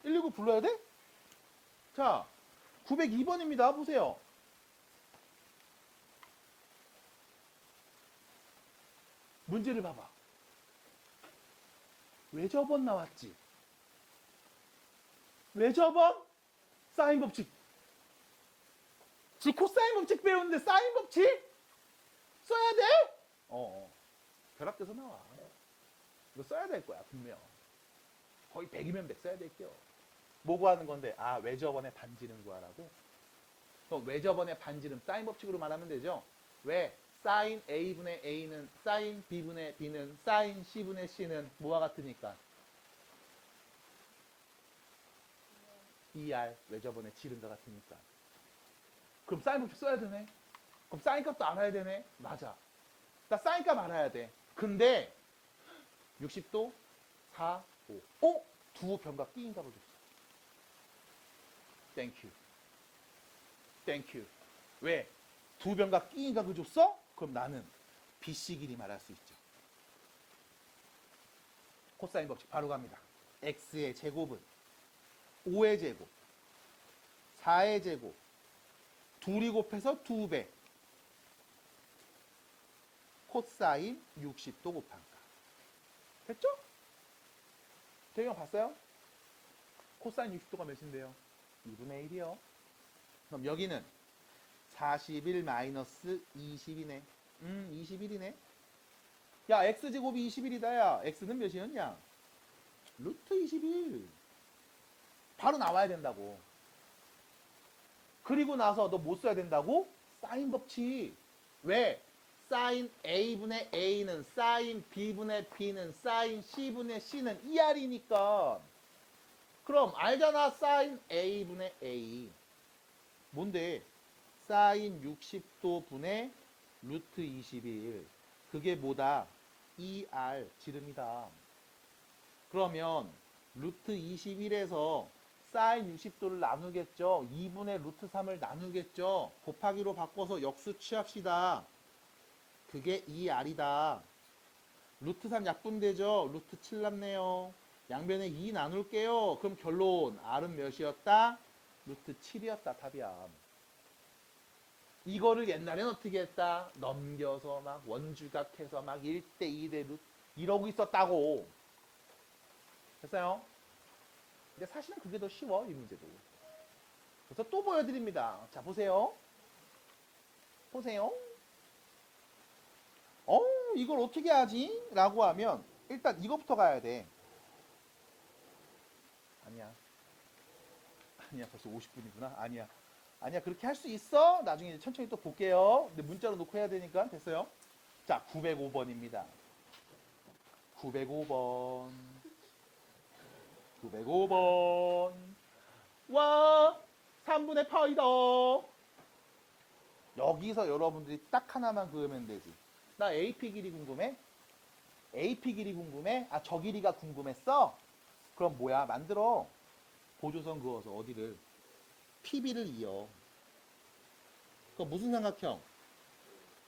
Speaker 1: 119 불러야 돼? 자, 902번입니다. 보세요. 문제를 봐봐. 왜 저번 나왔지? 왜 저번? 사인 법칙. 지금 코사인 법칙 배우는데 사인 법칙? 써야 돼? 결합돼서 나와. 이거 써야 될 거야, 분명. 거의 100이면 100 써야 될게요. 뭐 구하는 건데? 아, 외접원의 반지름 구하라고? 그럼 외접원의 반지름 사인 법칙으로 말하면 되죠? 왜? 사인 A분의 A는 사인 B분의 B는 사인 C분의 C는 뭐와 같으니까? ER 외접원의 지름과 같으니까. 그럼 사인 법칙 써야 되네? 그럼 사인 값도 알아야 되네? 맞아. 나 사인 값 알아야 돼. 근데 60도 4, 5. 두 변각 끼인 값을 줬어. 땡큐. 땡큐. 왜? 두 변각 끼인 값을 줬어? 그럼 나는 BC 길이 말할 수 있죠. 코사인 법칙 바로 갑니다. X의 제곱은 5의 제곱, 4의 제곱, 둘이 곱해서 2배. 코사인 60도 곱한 값. 됐죠? 대경 봤어요? 코사인 60도가 몇인데요? 2분의 1이요. 그럼 여기는 41 마이너스 20이네. 21이네. 야, x제곱이 21이다. 야, x는 몇이었냐? 루트 21. 바로 나와야 된다고. 그리고 나서 너 뭐 써야 된다고? 사인 법칙. 왜? 사인 A분의 A는 사인 B분의 B는 사인 C분의 C는 ER이니까. 그럼 알잖아. 사인 A분의 A. 뭔데? 사인 60도 분의 루트 21. 그게 뭐다? ER 지름이다. 그러면 루트 21에서 사인 60도를 나누겠죠. 2분의 루트 3을 나누겠죠. 곱하기로 바꿔서 역수 취합시다. 그게 ER이다. 루트 3 약분되죠. 루트 7 남네요. 양변에 2 나눌게요. 그럼 결론 R은 몇이었다? 루트 7이었다. 답이야. 이거를 옛날엔 어떻게 했다? 넘겨서 막 원주각해서 막 1대 2대 루트 이러고 있었다고. 됐어요? 근데 사실은 그게 더 쉬워, 이 문제도. 그래서 또 보여드립니다. 자, 보세요. 보세요. 이걸 어떻게 하지? 라고 하면 일단 이거부터 가야 돼. 아니야. 벌써 50분이구나. 아니야, 그렇게 할 수 있어. 나중에 이제 천천히 또 볼게요. 근데 문자로 놓고 해야 되니까. 됐어요? 자, 905번입니다. 905번. 와, 3분의 파이다. 여기서 여러분들이 딱 하나만 그으면 되지. 나 AP 길이 궁금해? AP 길이 궁금해? 아, 저 길이가 궁금했어? 그럼 뭐야? 만들어. 보조선 그어서 어디를? PB를 이어. 그럼 무슨 삼각형?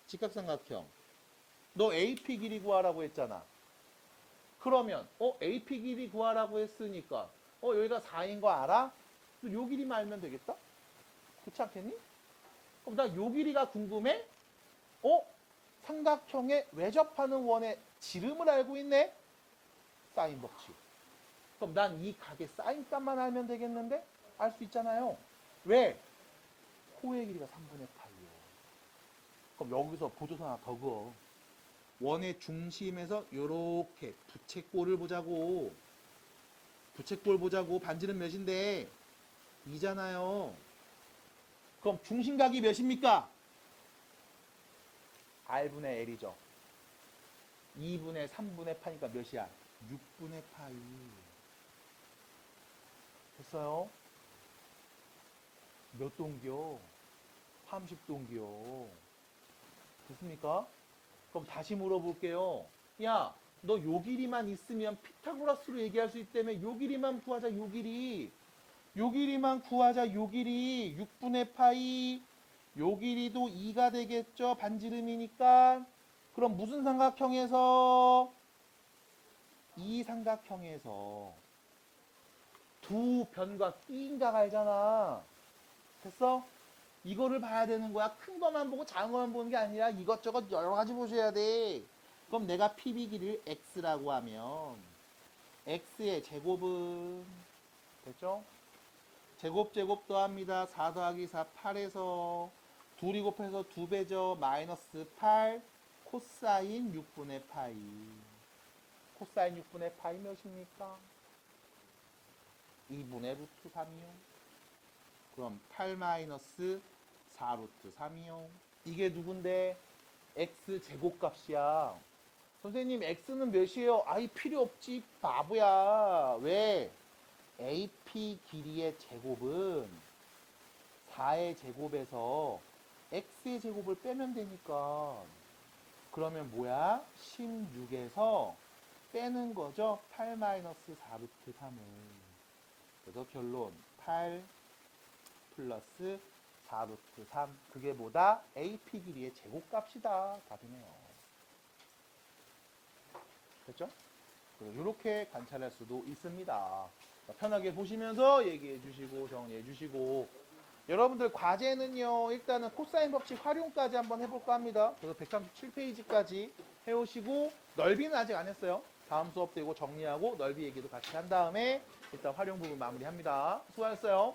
Speaker 1: 직각삼각형. 너 AP 길이 구하라고 했잖아. 그러면 AP 길이 구하라고 했으니까 여기가 4인 거 알아? 요 길이만 알면 되겠다? 그렇지 않겠니? 그럼 나 요 길이가 궁금해? 삼각형에 외접하는 원의 지름을 알고 있네? 사인 법칙. 그럼 난 이 각의 사인 값만 알면 되겠는데? 알 수 있잖아요. 왜? 코의 길이가 3분의 8이요. 그럼 여기서 보조선 하나 더 그어. 원의 중심에서 요렇게 부채꼴을 보자고. 부채꼴 보자고. 반지름 몇인데? 2잖아요. 그럼 중심각이 몇입니까? R분의 L이죠. 2분의 3분의 8이니까 몇이야? 6분의 파이. 됐어요? 몇 동기요? 30동기요. 됐습니까? 그럼 다시 물어볼게요. 야, 너 요 길이만 있으면 피타고라스로 얘기할 수 있다며. 요 길이만 구하자, 요 길이. 요 길이만 구하자, 요 길이. 6분의 파이. 요 길이도 2가 되겠죠? 반지름이니까. 그럼 무슨 삼각형에서? 이 삼각형에서 두 변과 끼인가 알잖아. 됐어? 이거를 봐야 되는 거야. 큰 거만 보고 작은 거만 보는 게 아니라 이것저것 여러 가지 보셔야 돼. 그럼 내가 PB 길이를 X라고 하면 X의 제곱은 됐죠? 제곱 더합니다. 4 더하기 4 8에서 둘이 곱해서 2배죠. 마이너스 8 코사인 6분의 파이. 코사인 6분의 파이 몇입니까? 2분의 루트 3이요. 그럼 8 마이너스 4 루트 3이요. 이게 누군데? x 제곱값이야. 선생님 x는 몇이에요? 아이 필요 없지 바보야. 왜? AP 길이의 제곱은 4의 제곱에서 x의 제곱을 빼면 되니까. 그러면 뭐야? 16에서 빼는 거죠. 8 마이너스 4 루트 3을. 그래서 결론 8 플러스 4 루트 3. 그게 뭐다? AP 길이의 제곱값이다. 답이네요. 됐죠? 이렇게 관찰할 수도 있습니다. 편하게 보시면서 얘기해 주시고 정리해 주시고. 여러분들 과제는요. 일단은 코사인 법칙 활용까지 한번 해볼까 합니다. 그래서 137페이지까지 해오시고 넓이는 아직 안 했어요. 다음 수업 때 이거 정리하고 넓이 얘기도 같이 한 다음에 일단 활용 부분 마무리합니다. 수고하셨어요.